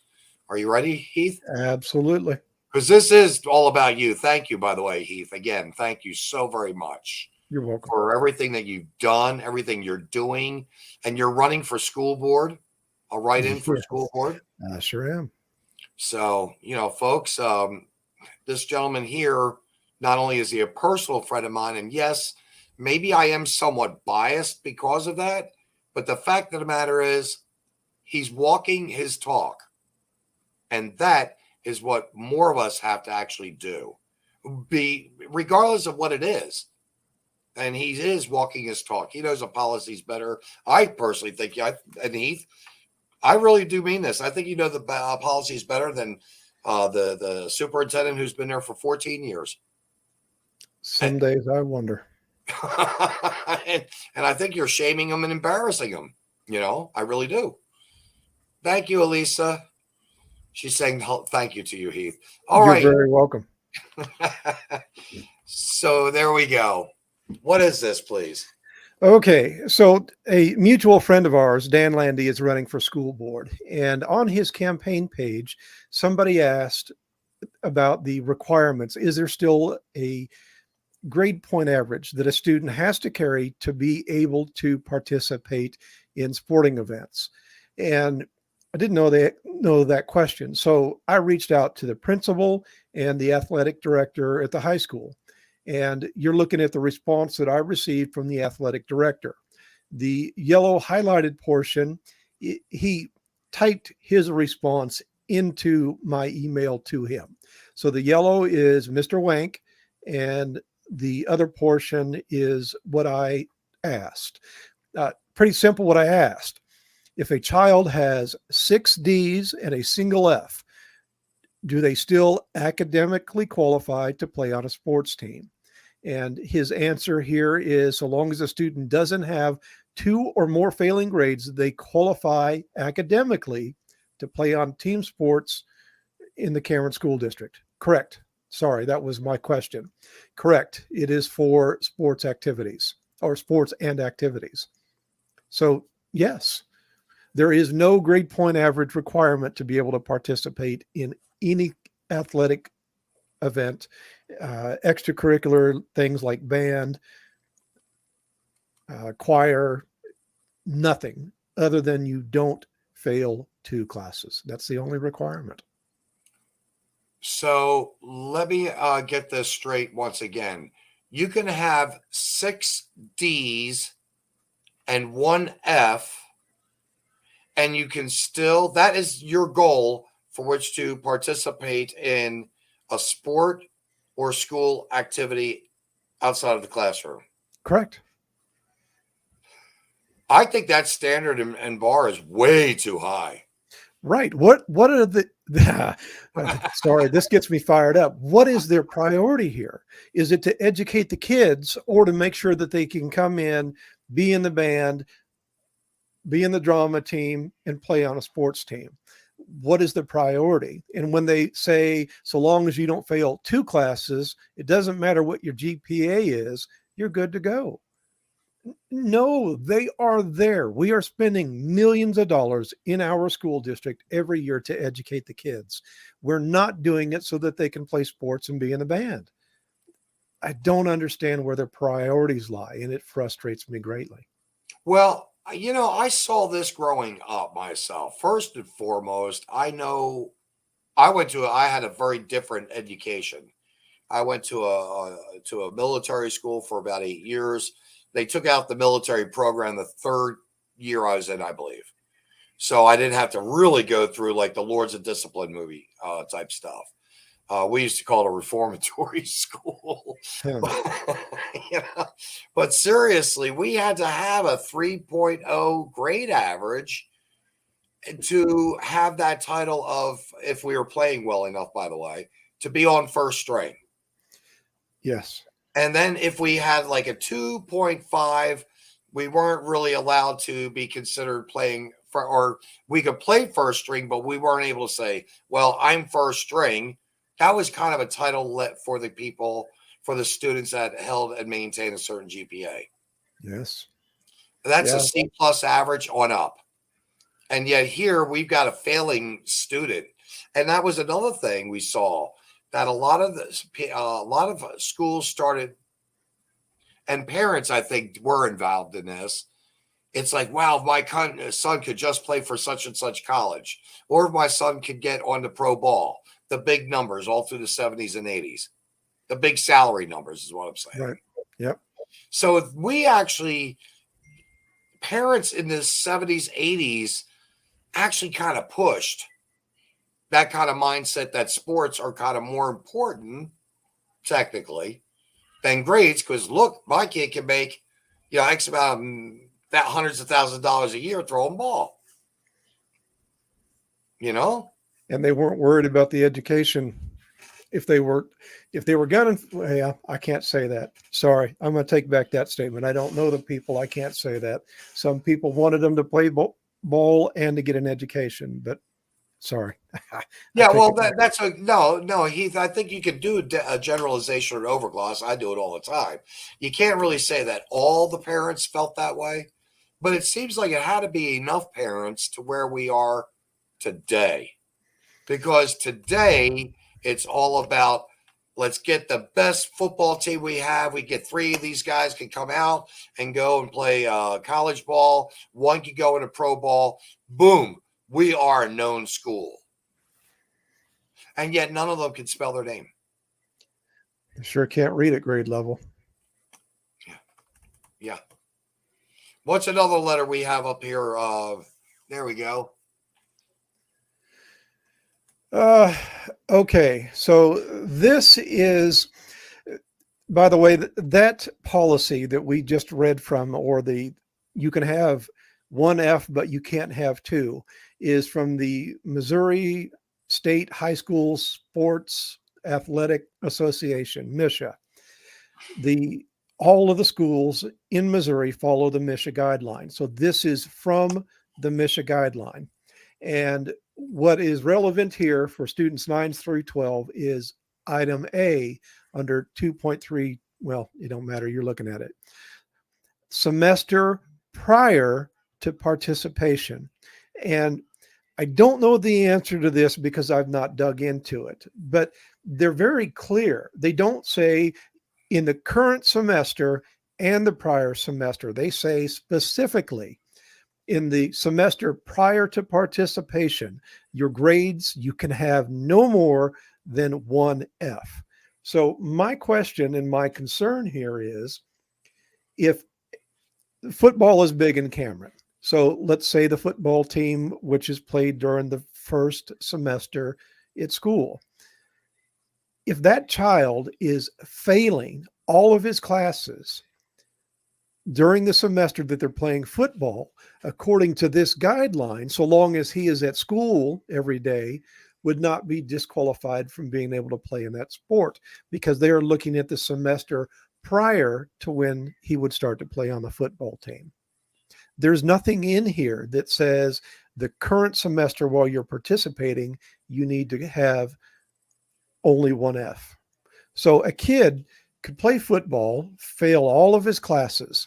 Are you ready, Heath? Absolutely. Because this is all about you. Thank you, by the way, Heath. Again, thank you so very much. You're welcome. For everything that you've done, everything you're doing, and you're running for school board. I'll write in for school board. I sure am. So, you know, folks, this gentleman here, not only is he a personal friend of mine, and yes, maybe I am somewhat biased because of that, but the fact of the matter is he's walking his talk. And that is what more of us have to actually do, regardless of what it is. And he is walking his talk. He knows the policies better. I personally think, and Heath, I really do mean this. I think you know the policies better than the superintendent who's been there for 14 years. Some days I wonder. and I think you're shaming him and embarrassing him. You know, I really do. Thank you, Elisa. She's saying thank you to you, Heath. All right. You're very welcome. So there we go. What is this, please? Okay. So a mutual friend of ours, Dan Landy, is running for school board. And on his campaign page, somebody asked, about the requirements. Is there still a grade point average that a student has to carry to be able to participate in sporting events? And I didn't know that question. So I reached out to the principal and the athletic director at the high school. And you're looking at the response that I received from the athletic director. The yellow highlighted portion, he typed his response into my email to him. So the yellow is Mr. Wank, and the other portion is what I asked. Pretty simple what I asked. If a child has 6 D's and a single F, do they still academically qualify to play on a sports team? And his answer here is, so long as a student doesn't have 2 or more failing grades, they qualify academically to play on team sports in the Cameron School District. Correct. Sorry, that was my question. Correct. It is for sports activities or sports and activities. So yes, there is no grade point average requirement to be able to participate in any athletic event, extracurricular things like band, choir, nothing other than you don't fail 2 classes. That's the only requirement. So let me get this straight once again. You can have 6 D's and 1 F, and you can still, that is your goal for which to participate in a sport or school activity outside of the classroom. Correct. I think that standard and bar is way too high. Right. What are the sorry, this gets me fired up. What is their priority here? Is it to educate the kids or to make sure that they can come in, be in the band, be in the drama team, and play on a sports team? What is the priority? And when they say, so long as you don't fail 2 classes, it doesn't matter what your GPA is, you're good to go. No, they are there. We are spending millions of dollars in our school district every year to educate the kids. We're not doing it so that they can play sports and be in a band. I don't understand where their priorities lie, and it frustrates me greatly. Well, you know, I saw this growing up myself. First and foremost, I know I had a very different education. I went to a military school for about 8 years. They took out the military program the 3rd year I was in, I believe. So I didn't have to really go through like the Lords of Discipline movie type stuff. We used to call it a reformatory school. Yeah. You know? But seriously, we had to have a 3.0 grade average to have that title of, if we were playing well enough, by the way, to be on first string. Yes. And then if we had like a 2.5, we weren't really allowed to be considered playing for, or we could play first string, but we weren't able to say, well, I'm first string. That was kind of a title let for the people, for the students that held and maintained a certain GPA. Yes. That's a C+ average on up. And yet here we've got a failing student. And that was another thing we saw, that a lot of schools started, and parents, I think, were involved in this. It's like, wow, my son could just play for such and such college, or if my son could get on the pro ball, the big numbers all through the 70s and 80s, the big salary numbers is what I'm saying. Right. Yep. So if we actually, parents in the 70s, 80s actually kind of pushed that kind of mindset that sports are kind of more important, technically, than grades. Because look, my kid can make, X amount that hundreds of thousands of dollars a year throwing ball. And they weren't worried about the education. If they were gunning, yeah, I can't say that. Sorry, I'm going to take back that statement. I don't know the people. I can't say that. Some people wanted them to play ball and to get an education, but sorry. Yeah, well, that's no, Heath. I think you could do a generalization or an overgloss. I do it all the time. You can't really say that all the parents felt that way, but it seems like it had to be enough parents to where we are today, because today It's all about, let's get the best football team we have. We get 3 of these guys can come out and go and play college ball. 1 can go into pro ball. Boom. We are a known school. And yet none of them can spell their name. Sure can't read at grade level. Yeah. What's another letter we have up here? There we go. Okay, so this is, by the way, that policy that we just read from, or you can have 1 F, but you can't have 2, is from the Missouri State High School Sports Athletic Association, MISHA. All of the schools in Missouri follow the MISHA guideline. So this is from the MISHA guideline. And what is relevant here for students 9 through 12 is item A under 2.3. Well, it don't matter. You're looking at it. Semester prior to participation. And I don't know the answer to this because I've not dug into it, but they're very clear. They don't say in the current semester and the prior semester. They say specifically in the semester prior to participation, your grades, you can have no more than 1 F. So my question and my concern here is, if football is big in Cameron, so let's say the football team, which is played during the first semester at school, if that child is failing all of his classes during the semester that they're playing football, according to this guideline, so long as he is at school every day, would not be disqualified from being able to play in that sport, because they are looking at the semester prior to when he would start to play on the football team. There's nothing in here that says the current semester while you're participating, you need to have only 1 F. So a kid could play football, fail all of his classes,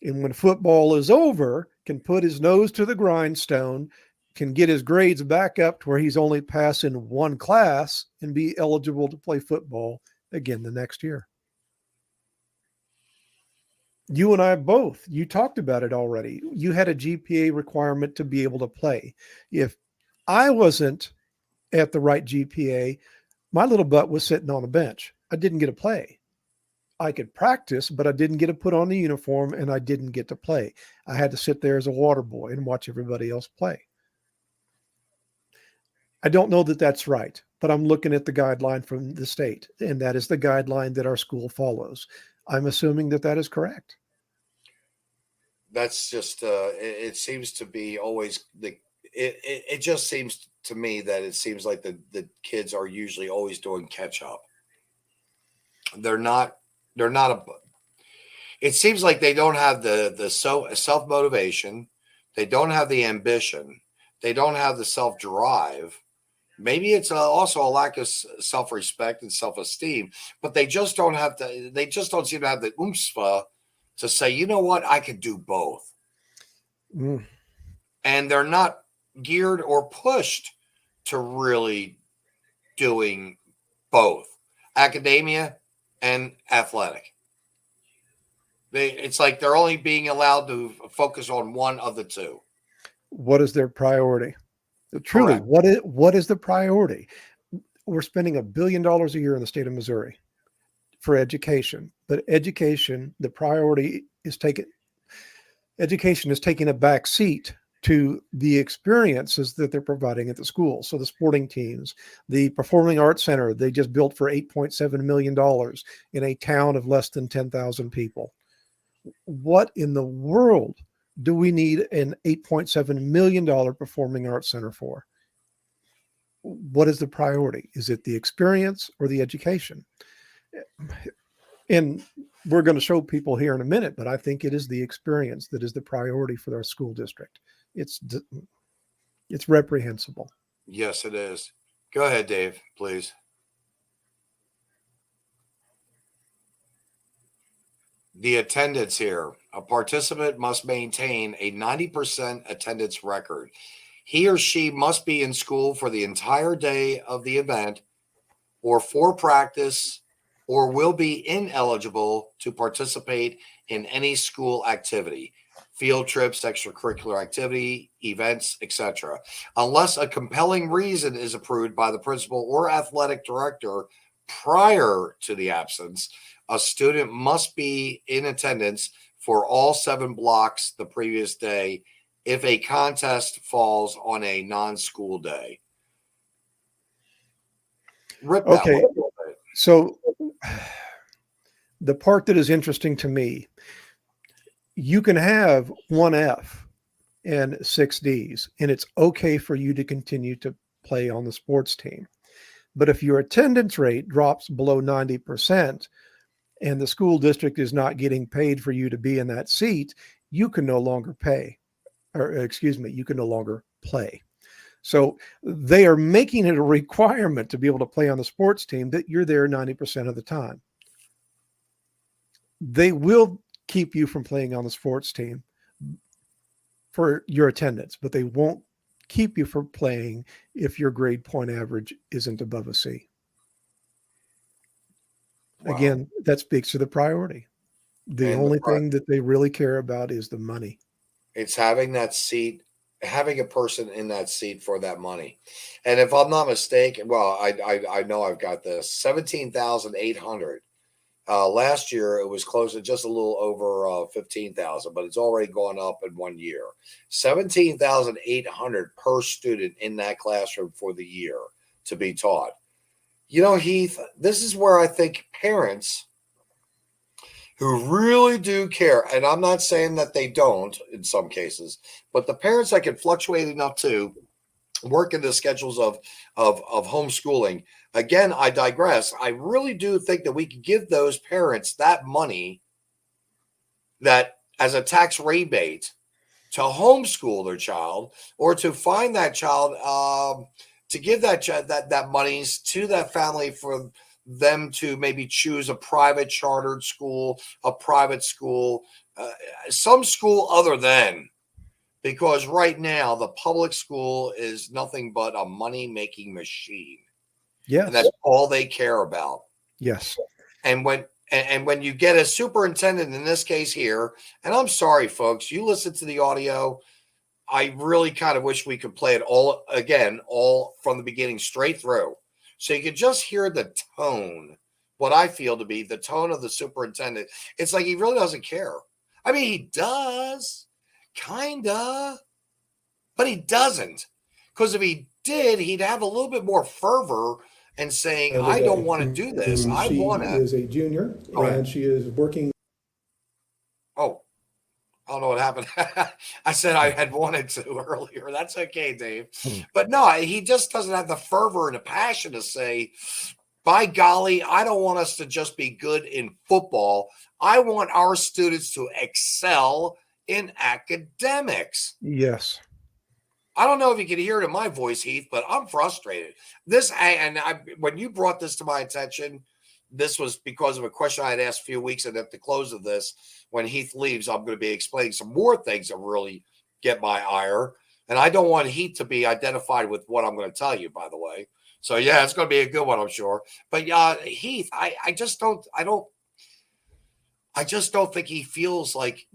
and when football is over, can put his nose to the grindstone, can get his grades back up to where he's only passing 1 class and be eligible to play football again the next year. You and I both, you talked about it already. You had a GPA requirement to be able to play. If I wasn't at the right GPA, my little butt was sitting on a bench. I didn't get to play. I could practice, but I didn't get to put on the uniform and I didn't get to play. I had to sit there as a water boy and watch everybody else play. I don't know that that's right, but I'm looking at the guideline from the state, and that is the guideline that our school follows. I'm assuming that that is correct. That's just, it seems to be always it just seems to me that it seems like the kids are usually always doing catch up. It seems like they don't have the self motivation. They don't have the ambition. They don't have the self drive. Maybe it's also a lack of self respect and self esteem, but they just don't have they just don't seem to have the oomph to say, you know what, I could do both. And they're not geared or pushed to really doing both, academia and athletic. It's like they're only being allowed to focus on one of the two. What is their priority? Truly, Correct. what is the priority? We're spending $1 billion a year in the state of Missouri for education, but education, the priority is education is taking a back seat to the experiences that they're providing at the school. So the sporting teams, the Performing Arts Center, they just built for $8.7 million in a town of less than 10,000 people. What in the world do we need an $8.7 million Performing Arts Center for? What is the priority? Is it the experience or the education? And we're going to show people here in a minute, but I think it is the experience that is the priority for our school district. It's reprehensible. Yes, it is. Go ahead, Dave, please. The attendance here. A participant must maintain a 90% attendance record. He or she must be in school for the entire day of the event or for practice or will be ineligible to participate in any school activity, field trips, extracurricular activity, events, etc., unless a compelling reason is approved by the principal or athletic director prior to the absence. A student must be in attendance for all 7 blocks the previous day if a contest falls on a non-school day. Rip that Okay. one a little bit. So the part that is interesting to me, you can have 1 F and 6 Ds, and it's okay for you to continue to play on the sports team. But if your attendance rate drops below 90% and the school district is not getting paid for you to be in that seat, you can no longer you can no longer play. So they are making it a requirement to be able to play on the sports team that you're there 90% of the time. They will keep you from playing on the sports team for your attendance, but they won't keep you from playing if your grade point average isn't above a C. Wow. Again, that speaks to the priority. The And only thing that they really care about is the money. it's having that seat, having a person in that seat for that money. And if I'm not mistaken, well, I know I've got this 17,800. Last year it was close to just a little over 15,000, but it's already gone up in 1 year. 17,800 per student in that classroom for the year to be taught. You know, Heath, this is where I think parents who really do care, and I'm not saying that they don't in some cases, but the parents that can fluctuate enough to work in the schedules of homeschooling. Again, I digress. I really do think that we could give those parents that money that as a tax rebate to homeschool their child, or to find that child, to give that monies to that family for them to maybe choose a private chartered school, a private school, some school other than. Because right now the public school is nothing but a money-making machine. Yes. And that's all they care about. Yes. And when you get a superintendent in this case here, and I'm sorry, folks, you listen to the audio. I really kind of wish we could play it all again, all from the beginning straight through. So you could just hear the tone, what I feel to be the tone of the superintendent. It's like he really doesn't care. I mean, he does. Kinda, but he doesn't. Because if he did, he'd have a little bit more fervor and saying, I don't want to do this. I want to. She is a junior, and she is working. Oh, I don't know what happened. I said I had wanted to earlier. That's okay, Dave. But no, he just doesn't have the fervor and the passion to say, by golly, I don't want us to just be good in football. I want our students to excel in academics. Yes. I don't know if you can hear it in my voice, Heath, but I'm frustrated. When you brought this to my attention, this was because of a question I had asked a few weeks, and at the close of this, when Heath leaves, I'm going to be explaining some more things that really get my ire. And I don't want Heath to be identified with what I'm going to tell you, by the way. So yeah, it's going to be a good one, I'm sure. But Heath, I just don't think he feels like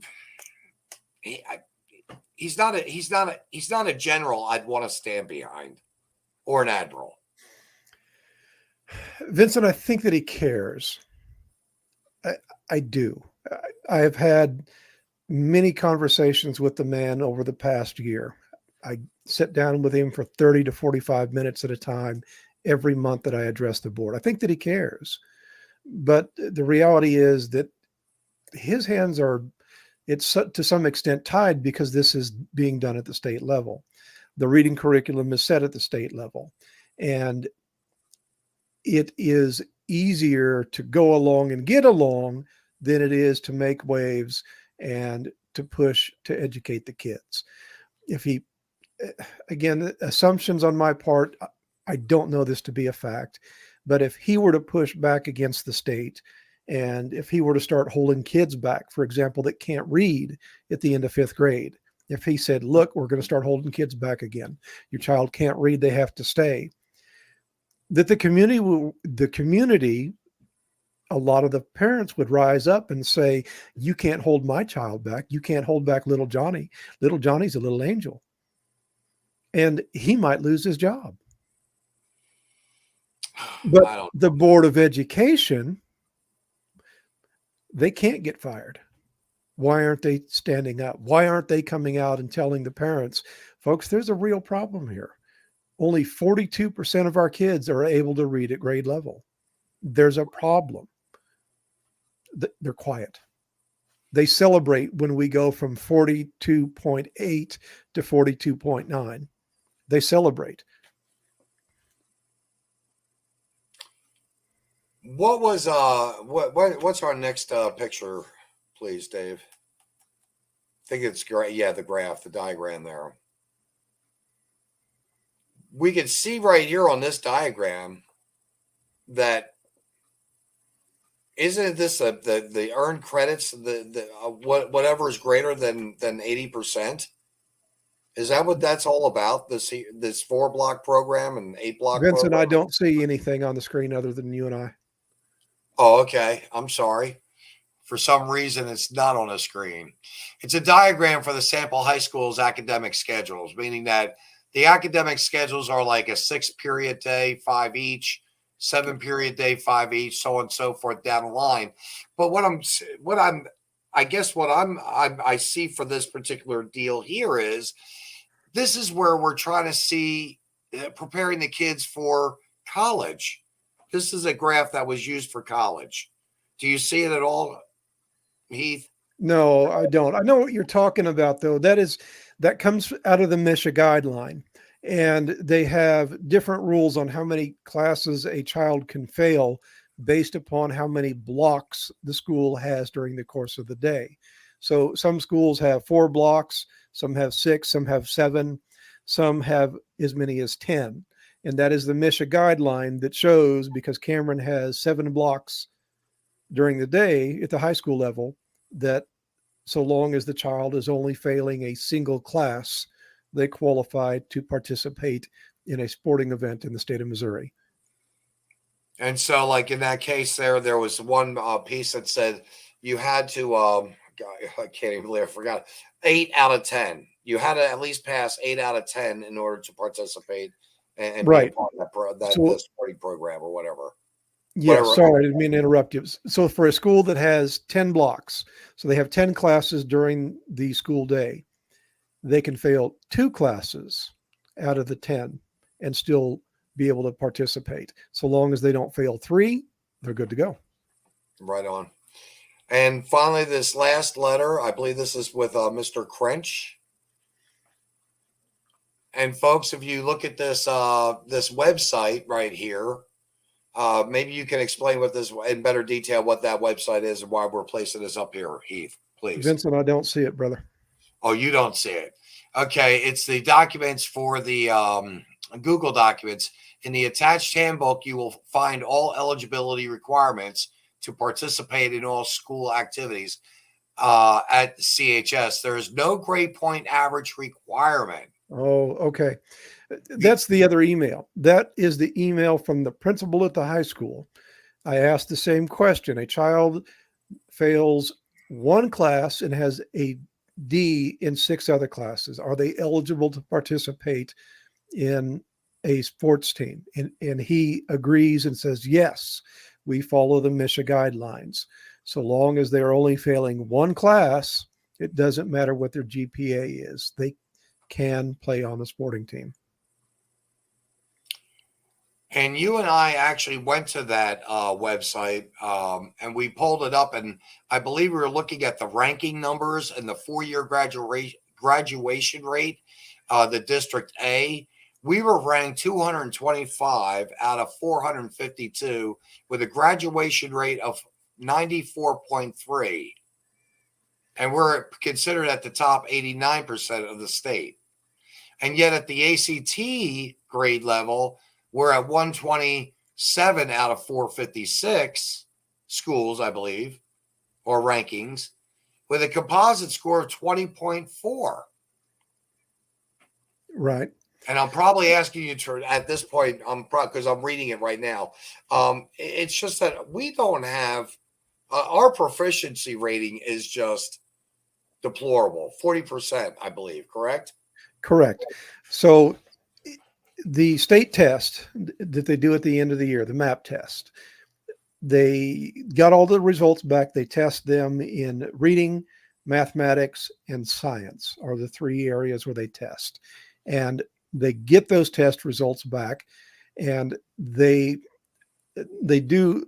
he's not a general I'd want to stand behind, or an admiral. Vincent, I think that he cares. I do. I have had many conversations with the man over the past year. I sit down with him for 30 to 45 minutes at a time every month that I address the board. I think that he cares. But the reality is that his hands are, it's to some extent tied, because this is being done at the state level. The reading curriculum is set at the state level. And it is easier to go along and get along than it is to make waves and to push to educate the kids. If he, again, assumptions on my part, I don't know this to be a fact, but if he were to push back against the state, and if he were to start holding kids back, for example, that can't read at the end of 5th grade, if he said, look, we're going to start holding kids back again, your child can't read, they have to stay, that the community, a lot of the parents would rise up and say, you can't hold my child back. You can't hold back little Johnny. Little Johnny's a little angel. And he might lose his job. But the Board of Education, they can't get fired. Why aren't they standing up? Why aren't they coming out and telling the parents, folks, there's a real problem here. Only 42% of our kids are able to read at grade level. There's a problem. They're quiet. They celebrate when we go from 42.8 to 42.9. They celebrate. What was what's our next picture, please, Dave? I think it's great. Yeah, the graph, the diagram there. We can see right here on this diagram that isn't this the earned credits, whatever is greater than 80%? Is that what that's all about? This 4-block program and 8-block Vincent, program? I don't see anything on the screen other than you and I. Oh, okay. I'm sorry. For some reason, it's not on a screen. It's a diagram for the sample high school's academic schedules, meaning that the academic schedules are like a 6-period day, 5 each, 7-period day, 5 each, so on and so forth down the line. But I see for this particular deal here is this is where we're trying to see preparing the kids for college. This is a graph that was used for college. Do you see it at all, Heath? No, I don't. I know what you're talking about, though. That comes out of the MISHA guideline, and they have different rules on how many classes a child can fail based upon how many blocks the school has during the course of the day. So some schools have 4 blocks, some have 6, some have 7, some have as many as 10. And that is the MISHA guideline that shows, because Cameron has 7 blocks during the day at the high school level, that so long as the child is only failing a single class, they qualify to participate in a sporting event in the state of Missouri. And so, like in that case there was one piece that said you had to, I can't even believe I forgot, 8 out of 10. You had to at least pass 8 out of 10 in order to participate and Right. be a part of the sporting program or whatever. Yeah, sorry, I didn't mean to interrupt you. So for a school that has 10 blocks, so they have 10 classes during the school day, they can fail 2 classes out of the 10 and still be able to participate. So long as they don't fail 3, they're good to go. Right on. And finally, this last letter, I believe this is with Mr. Crench. And folks, if you look at this this website right here, maybe you can explain what this in better detail, what that website is and why we're placing this up here, Heath, please. Vincent, I don't see it, brother. Oh, you don't see it. Okay, it's the documents for the Google documents. In the attached handbook, you will find all eligibility requirements to participate in all school activities at CHS. There is no grade point average requirement. Oh, okay. That's the other email. That is the email from the principal at the high school. I asked the same question. A child fails 1 class and has a D in 6 other classes. Are they eligible to participate in a sports team? And he agrees and says, yes, we follow the MISHA guidelines. So long as they're only failing 1 class, it doesn't matter what their GPA is. They can play on the sporting team. And you and I actually went to that website and we pulled it up, and I believe we were looking at the ranking numbers and the 4-year graduation rate, the District A. We were ranked 225 out of 452 with a graduation rate of 94.3. And we're considered at the top 89% of the state. And yet at the ACT grade level, we're at 127 out of 456 schools, I believe, or rankings, with a composite score of 20.4. Right. And I'm probably asking you to, at this point, because I'm reading it right now. It's just that we don't have our proficiency rating is just deplorable, 40%, I believe. Correct? Correct. So the state test that they do at the end of the year, the MAP test, they got all the results back. They test them in reading, mathematics, and science are the three areas where they test. And they get those test results back, and they do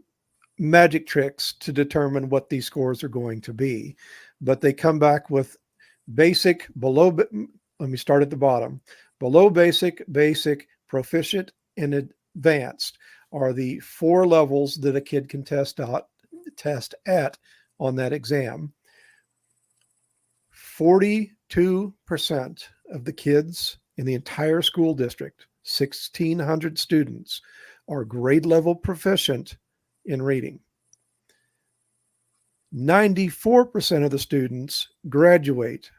magic tricks to determine what these scores are going to be. But they come back with basic, below, let me start at the bottom. Below basic, basic, proficient, and advanced are the 4 levels that a kid can test at on that exam. 42% of the kids in the entire school district, 1,600 students, are grade level proficient in reading. 94% of the students graduate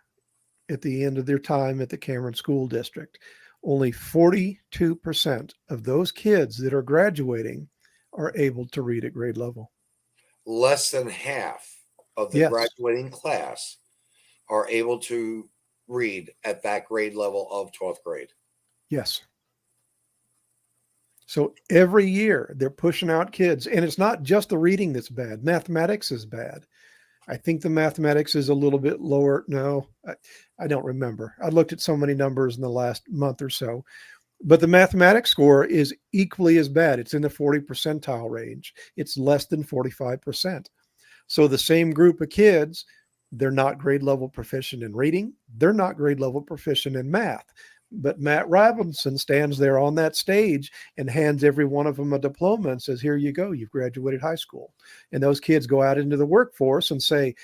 at the end of their time at the Cameron School District. Only 42% of those kids that are graduating are able to read at grade level. Less than half of the graduating class are able to read at that grade level of 12th grade. Yes. So every year they're pushing out kids, and it's not just the reading that's bad. Mathematics is bad. I think the mathematics is a little bit lower. No, I don't remember. I looked at so many numbers in the last month or so, but the mathematics score is equally as bad. It's in the 40 percentile range. It's less than 45%. So the same group of kids, they're not grade level proficient in reading. They're not grade level proficient in math. But Matt Robinson stands there on that stage and hands every one of them a diploma and says, here you go, you've graduated high school. And those kids go out into the workforce and say,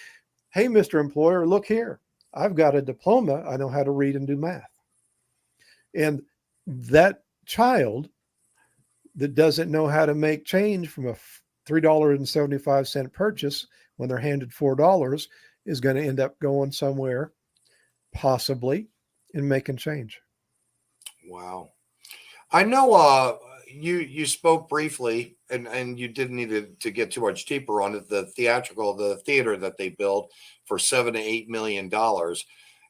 hey, Mr. Employer, look here. I've got a diploma. I know how to read and do math. And that child that doesn't know how to make change from a $3.75 purchase when they're handed $4 is going to end up going somewhere, possibly, and making change. Wow. I know you spoke briefly, and you didn't need to get too much deeper on it, the theater that they built for $7 to $8 million.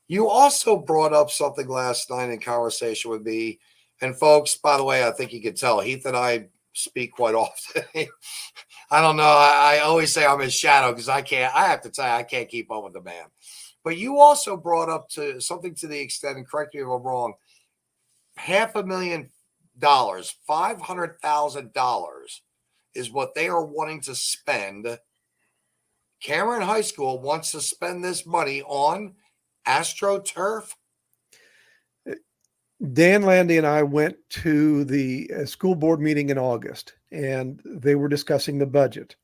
You also brought up something last night in conversation with me. And folks, by the way, I think you can tell Heath and I speak quite often. I don't know. I always say I'm his shadow because I have to tell you, I can't keep up with the man. But you also brought up to something to the extent, and correct me if I'm wrong, $500,000, $500,000 is what they are wanting to spend. Cameron High School wants to spend this money on AstroTurf. Dan Landy and I went to the school board meeting in August, and they were discussing the budget.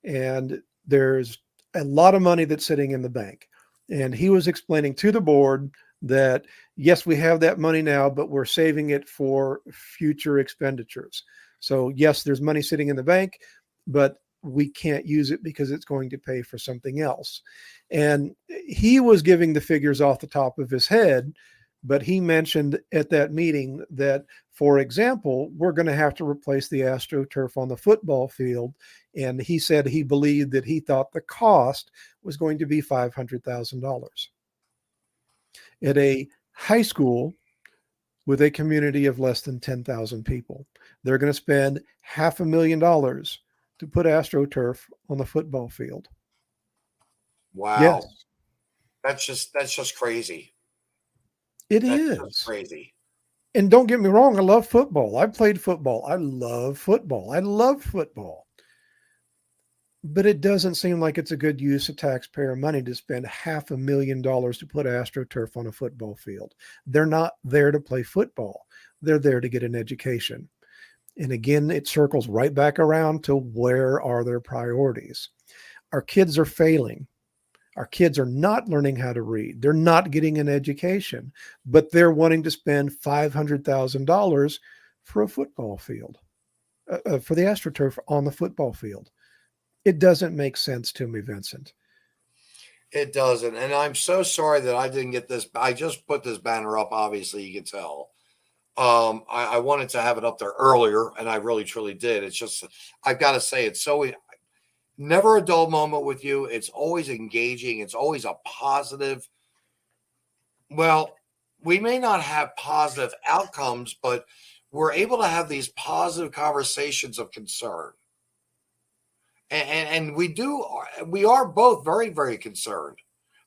And there's a lot of money that's sitting in the bank. And he was explaining to the board that, yes, we have that money now, but we're saving it for future expenditures. So, yes, there's money sitting in the bank, but we can't use it because it's going to pay for something else. And he was giving the figures off the top of his head, but he mentioned at that meeting that, for example, we're going to have to replace the AstroTurf on the football field. And he said he believed that he thought the cost was going to be $500,000. At a high school with a community of less than 10,000 people, they're going to spend $500,000 to put AstroTurf on the football field. Wow. Yes. That's just crazy. That's is just crazy. And don't get me wrong, I love football. I played football. I love football. I love football. But it doesn't seem like it's a good use of taxpayer money to spend $500,000 to put AstroTurf on a football field. They're not there to play football. They're there to get an education. And again, it circles right back around to where are their priorities. Our kids are failing. Our kids are not learning how to read. They're not getting an education, but they're wanting to spend $500,000 for a football field, for the AstroTurf on the football field. It doesn't make sense to me, Vincent. It doesn't. And I'm so sorry that I didn't get this. I just put this banner up. Obviously, you can tell. I wanted to have it up there earlier, and I really truly did. It's just, I've got to say, it's so never a dull moment with you. It's always engaging. It's always a positive. Well, we may not have positive outcomes, but we're able to have these positive conversations of concern. And we are both very, very concerned,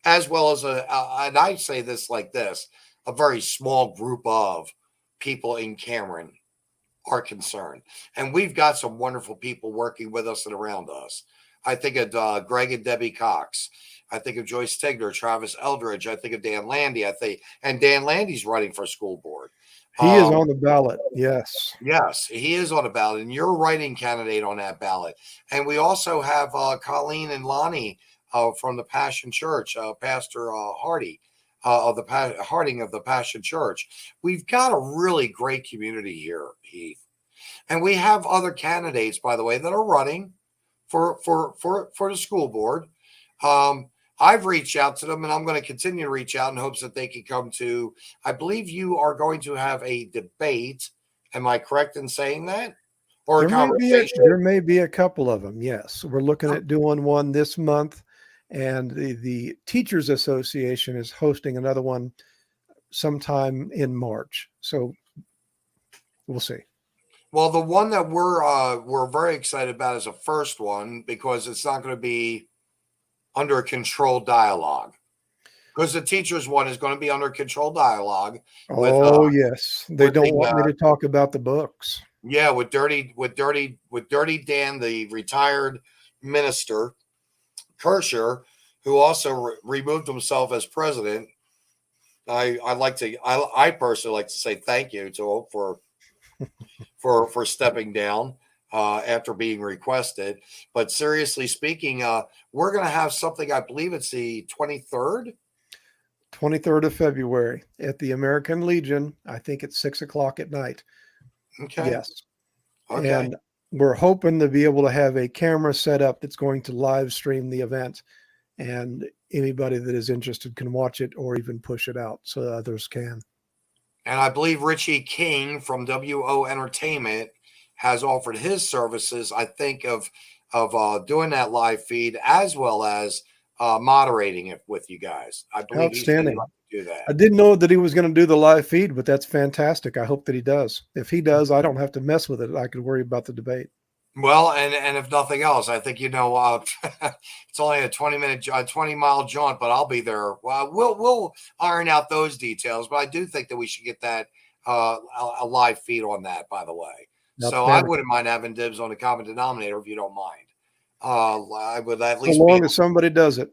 as well as and I say this like this, a very small group of people in Cameron are concerned. And we've got some wonderful people working with us and around us. I think of Greg and Debbie Cox. I think of Joyce Tigner, Travis Eldridge. I think of Dan Landy. And Dan Landy's running for school board. He is on the ballot. Yes. Yes, he is on the ballot, and you're a writing candidate on that ballot. And we also have Colleen and Lonnie from the Passion Church, Pastor Hardy of the Harding of the Passion Church. We've got a really great community here, Heath, and we have other candidates, by the way, that are running for the school board. I've reached out to them, and I'm going to continue to reach out in hopes that they can come to. I believe you are going to have a debate. Am I correct in saying that? Or a conversation? There may be a couple of them. Yes, we're looking at doing one this month, and the Teachers Association is hosting another one sometime in March. So we'll see. Well, the one that we're very excited about is the first one, because it's not going to be under a controlled dialogue, because the teachers one is going to be under controlled dialogue. Yes, they don't want me to talk about the books. Yeah, with Dirty Dan, the retired minister, Kirscher, who also removed himself as president. I personally like to say thank you to him for stepping down after being requested. But seriously speaking, we're going to have something, I believe it's the 23rd of February at the American Legion. I think it's 6:00 at night. Okay. Yes. Okay. And we're hoping to be able to have a camera set up that's going to live stream the event, and anybody that is interested can watch it or even push it out so that others can. And I believe Richie King from WO Entertainment has offered his services, I think, of doing that live feed as well as moderating it with you guys. I believe Outstanding. he's going to do that. I didn't know that he was going to do the live feed, but that's fantastic. I hope that he does. If he does, I don't have to mess with it. I could worry about the debate. Well, and if nothing else, I think, it's only a 20-mile jaunt, but I'll be there. Well, we'll iron out those details, but I do think that we should get that a live feed on that, by the way. So I wouldn't mind having dibs on the common denominator if you don't mind. I would at least, as long as somebody does it.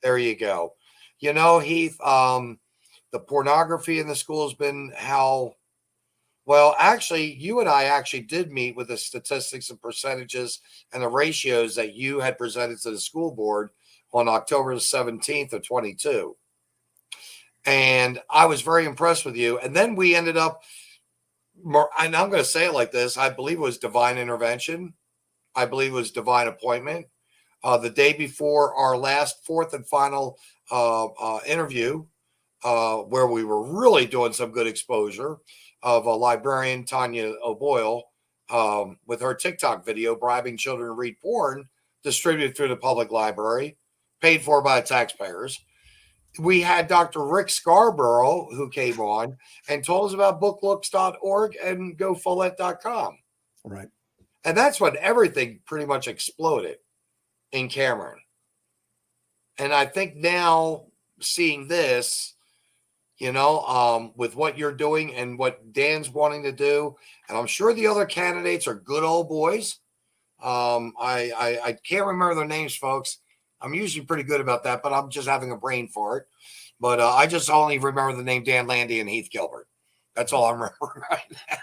There you go. Heath, the pornography in the school has been well, actually, you and I actually did meet with the statistics and percentages and the ratios that you had presented to the school board on October the 17th of 22. And I was very impressed with you. And then we ended up, and I'm going to say it like this, I believe it was divine intervention. I believe it was divine appointment. The day before our last fourth and final interview, where we were really doing some good exposure of a librarian, Tanya O'Boyle, with her TikTok video bribing children to read porn distributed through the public library, paid for by the taxpayers. We had Dr. Rick Scarborough, who came on and told us about booklooks.org and gofollette.com. Right. And that's when everything pretty much exploded in Cameron. And I think now seeing this, with what you're doing and what Dan's wanting to do, and I'm sure the other candidates are good old boys. I can't remember their names, folks. I'm usually pretty good about that, but I'm just having a brain fart. But I just only remember the name Dan Landy and Heath Gilbert. That's all I remember right now.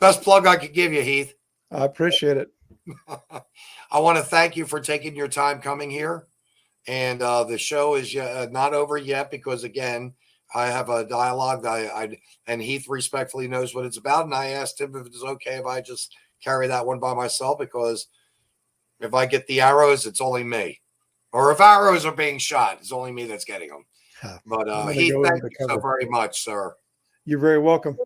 Best plug I could give you, Heath. I appreciate it. I want to thank you for taking your time coming here. And the show is not over yet because, again, I have a dialogue and Heath respectfully knows what it's about. And I asked him if it's okay if I just carry that one by myself, because if I get the arrows, it's only me. Or if arrows are being shot, it's only me that's getting them. But Heath, thank you so very much, sir. You're very welcome.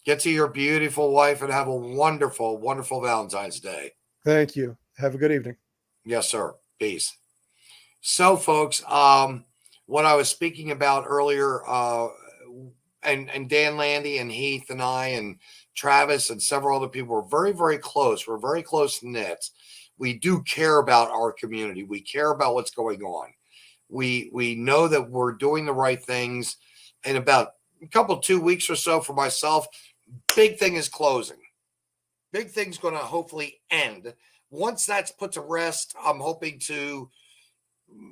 Get to your beautiful wife and have a wonderful, wonderful Valentine's Day. Thank you. Have a good evening. Yes, sir. Peace. So, folks, what I was speaking about earlier, and Dan Landy and Heath and I and Travis and several other people were very, very close. We're very close knit. We do care about our community. We care about what's going on. We know that we're doing the right things. In about a couple, 2 weeks or so for myself, big thing is closing. Big thing's going to hopefully end. Once that's put to rest, I'm hoping to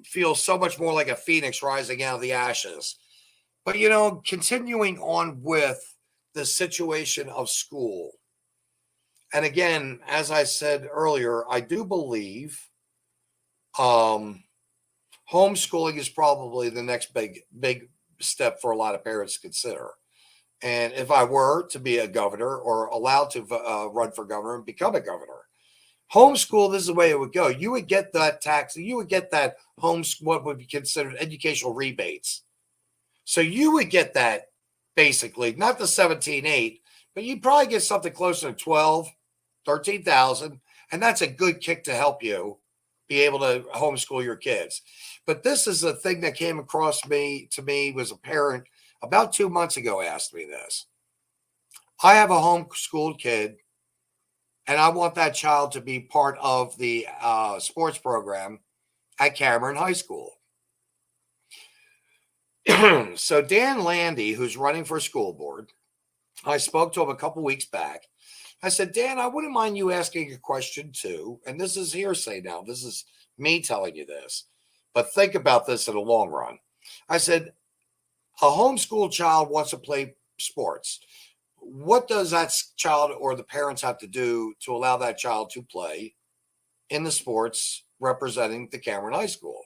feel so much more like a phoenix rising out of the ashes. But, continuing on with the situation of school. And again, as I said earlier, I do believe homeschooling is probably the next big step for a lot of parents to consider. And if I were to be a governor or allowed to run for governor and become a governor, homeschool, this is the way it would go. You would get that tax, you would get that what would be considered educational rebates. So you would get that basically, not the 17,800, but you'd probably get something closer to 12, 13,000. And that's a good kick to help you be able to homeschool your kids. But this is a thing that came across to me was a parent about 2 months ago asked me this. I have a homeschooled kid, and I want that child to be part of the sports program at Cameron High School. So Dan Landy, who's running for school board, I spoke to him a couple weeks back. I said, Dan, I wouldn't mind you asking a question too. And this is hearsay now. This is me telling you this. But think about this in the long run. I said, a homeschooled child wants to play sports. What does that child or the parents have to do to allow that child to play in the sports representing the Cameron High School?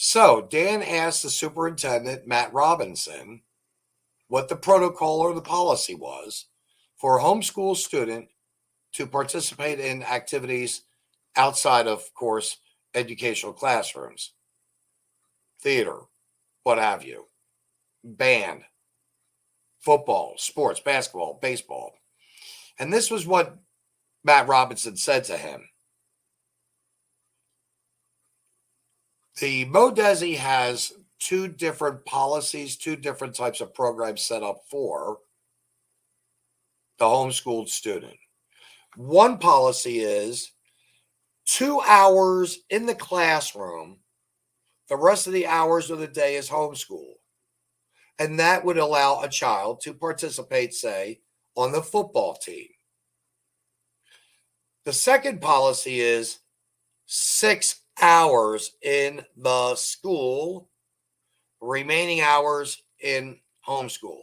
So Dan asked the superintendent, Matt Robinson, what the protocol or the policy was for a homeschool student to participate in activities outside of course, educational classrooms, theater, what have you, band, football, sports, basketball, baseball. And this was what Matt Robinson said to him. The MoDESI has two different policies, two different types of programs set up for the homeschooled student. One policy is 2 hours in the classroom. The rest of the hours of the day is homeschool. And that would allow a child to participate, say, on the football team. The second policy is 6 hours in the school, remaining hours in homeschool.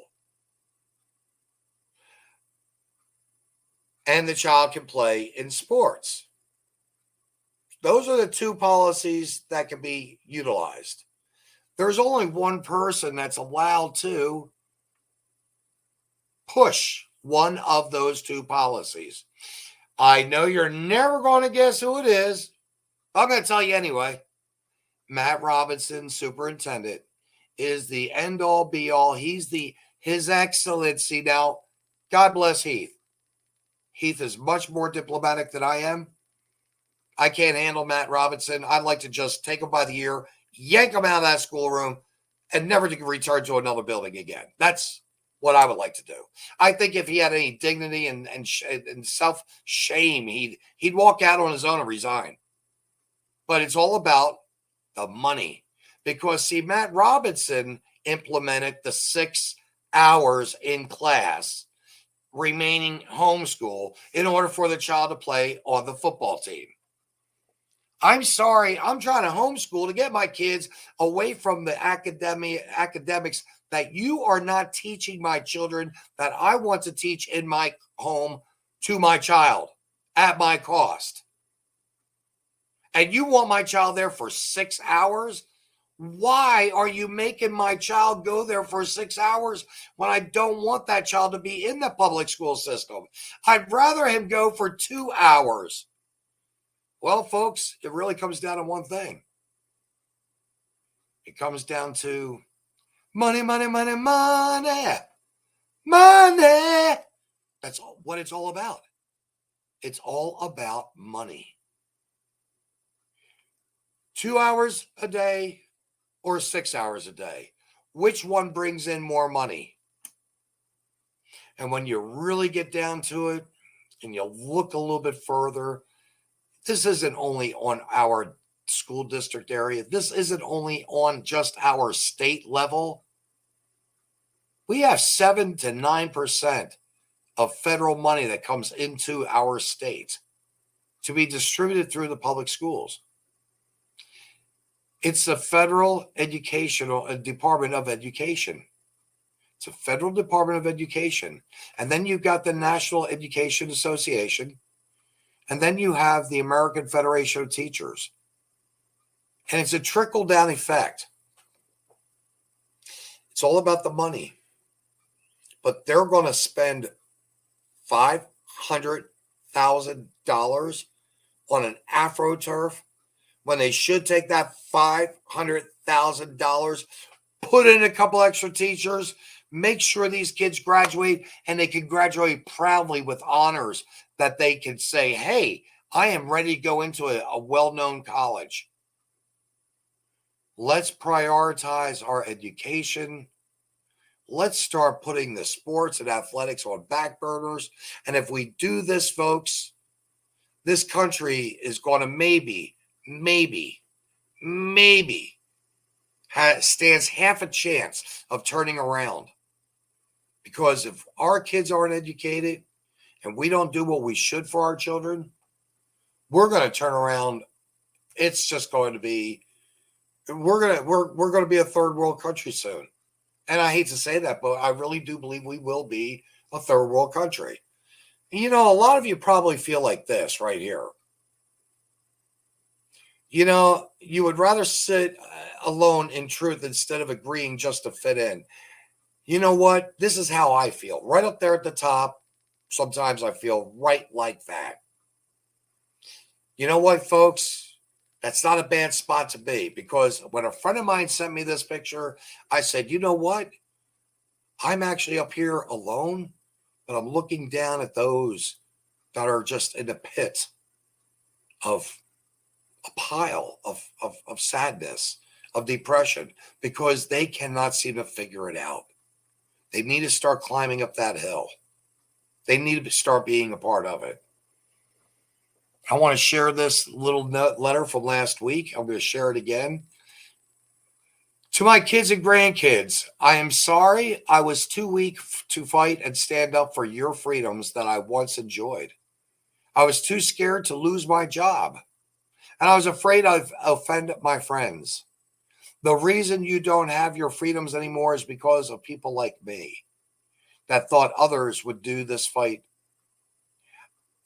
And the child can play in sports. Those are the two policies that can be utilized. There's only one person that's allowed to push one of those two policies. I know you're never going to guess who it is. I'm going to tell you anyway. Matt Robinson, superintendent, is the end-all, be-all. He's His Excellency. Now, God bless Heath. Heath is much more diplomatic than I am. I can't handle Matt Robinson. I'd like to just take him by the ear, yank him out of that schoolroom, and never to return to another building again. That's what I would like to do. I think if he had any dignity and self-shame, he'd walk out on his own and resign. But it's all about the money. Because, see, Matt Robinson implemented the 6 hours in class, remaining homeschool, in order for the child to play on the football team. I'm sorry, I'm trying to homeschool to get my kids away from the academics that you are not teaching my children that I want to teach in my home to my child at my cost. And you want my child there for 6 hours? Why are you making my child go there for 6 hours when I don't want that child to be in the public school system? I'd rather him go for 2 hours. Well, folks, it really comes down to one thing. It comes down to money, money, money, money. Money. That's what it's all about. It's all about money. 2 hours a day or 6 hours a day. Which one brings in more money? And when you really get down to it and you look a little bit further, this isn't only on our school district area. This isn't only on just our state level. We have 7 to 9% of federal money that comes into our state to be distributed through the public schools. It's the Federal Department of Education. It's a federal Department of Education. And then you've got the National Education Association. And then you have the American Federation of Teachers. And it's a trickle-down effect. It's all about the money. But they're going to spend $500,000 on an AstroTurf when they should take that $500,000, put in a couple extra teachers, make sure these kids graduate, and they can graduate proudly with honors that they can say, hey, I am ready to go into a well-known college. Let's prioritize our education. Let's start putting the sports and athletics on back burners. And if we do this, folks, this country is going to maybe stands half a chance of turning around. Because if our kids aren't educated and we don't do what we should for our children, we're going to turn around. It's just going to be, we're going to be a third world country soon. And I hate to say that, but I really do believe we will be a third world country. And you know, a lot of you probably feel like this right here. You know, you would rather sit alone in truth instead of agreeing just to fit in. You know what? This is how I feel. Right up there at the top. Sometimes I feel right like that. You know what, folks? That's not a bad spot to be, because when a friend of mine sent me this picture, I said, you know what? I'm actually up here alone, but I'm looking down at those that are just in the pit of a pile of sadness, of depression, because they cannot seem to figure it out. They need to start climbing up that hill. They need to start being a part of it. I want to share this little letter from last week. I'm going to share it again. To my kids and grandkids, I am sorry I was too weak to fight and stand up for your freedoms that I once enjoyed. I was too scared to lose my job, and I was afraid I'd offend my friends. The reason you don't have your freedoms anymore is because of people like me that thought others would do this fight.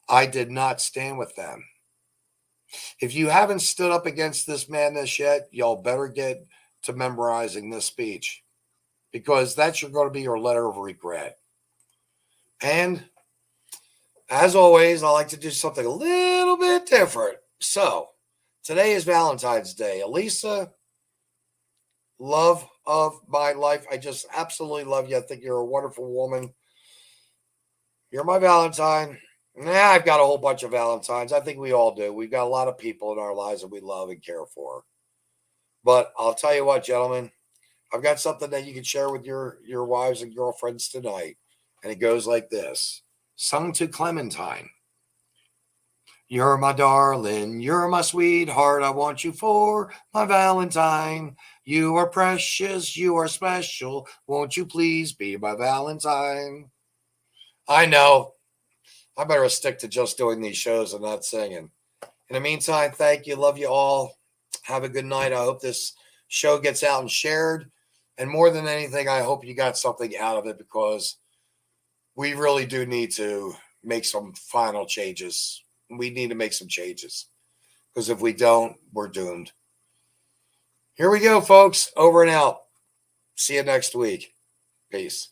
I did not stand with them. If you haven't stood up against this madness yet, y'all better get to memorizing this speech, because that's going to be your letter of regret. And as always, I like to do something a little bit different. So today is Valentine's Day. Elisa, love of my life, I just absolutely love you. I think you're a wonderful woman. You're my Valentine. I've got a whole bunch of Valentines. I think we all do. We've got a lot of people in our lives that we love and care for. But I'll tell you what, gentlemen, I've got something that you can share with your wives and girlfriends tonight. And it goes like this. Sung to Clementine. You're my darling, you're my sweetheart, I want you for my Valentine. You are precious, you are special, won't you please be my Valentine? I know. I better stick to just doing these shows and not singing. In the meantime, thank you. Love you all. Have a good night. I hope this show gets out and shared. And more than anything, I hope you got something out of it, because we really do need to make some final changes. We need to make some changes, because if we don't, we're doomed. Here we go, folks. Over and out. See you next week. Peace.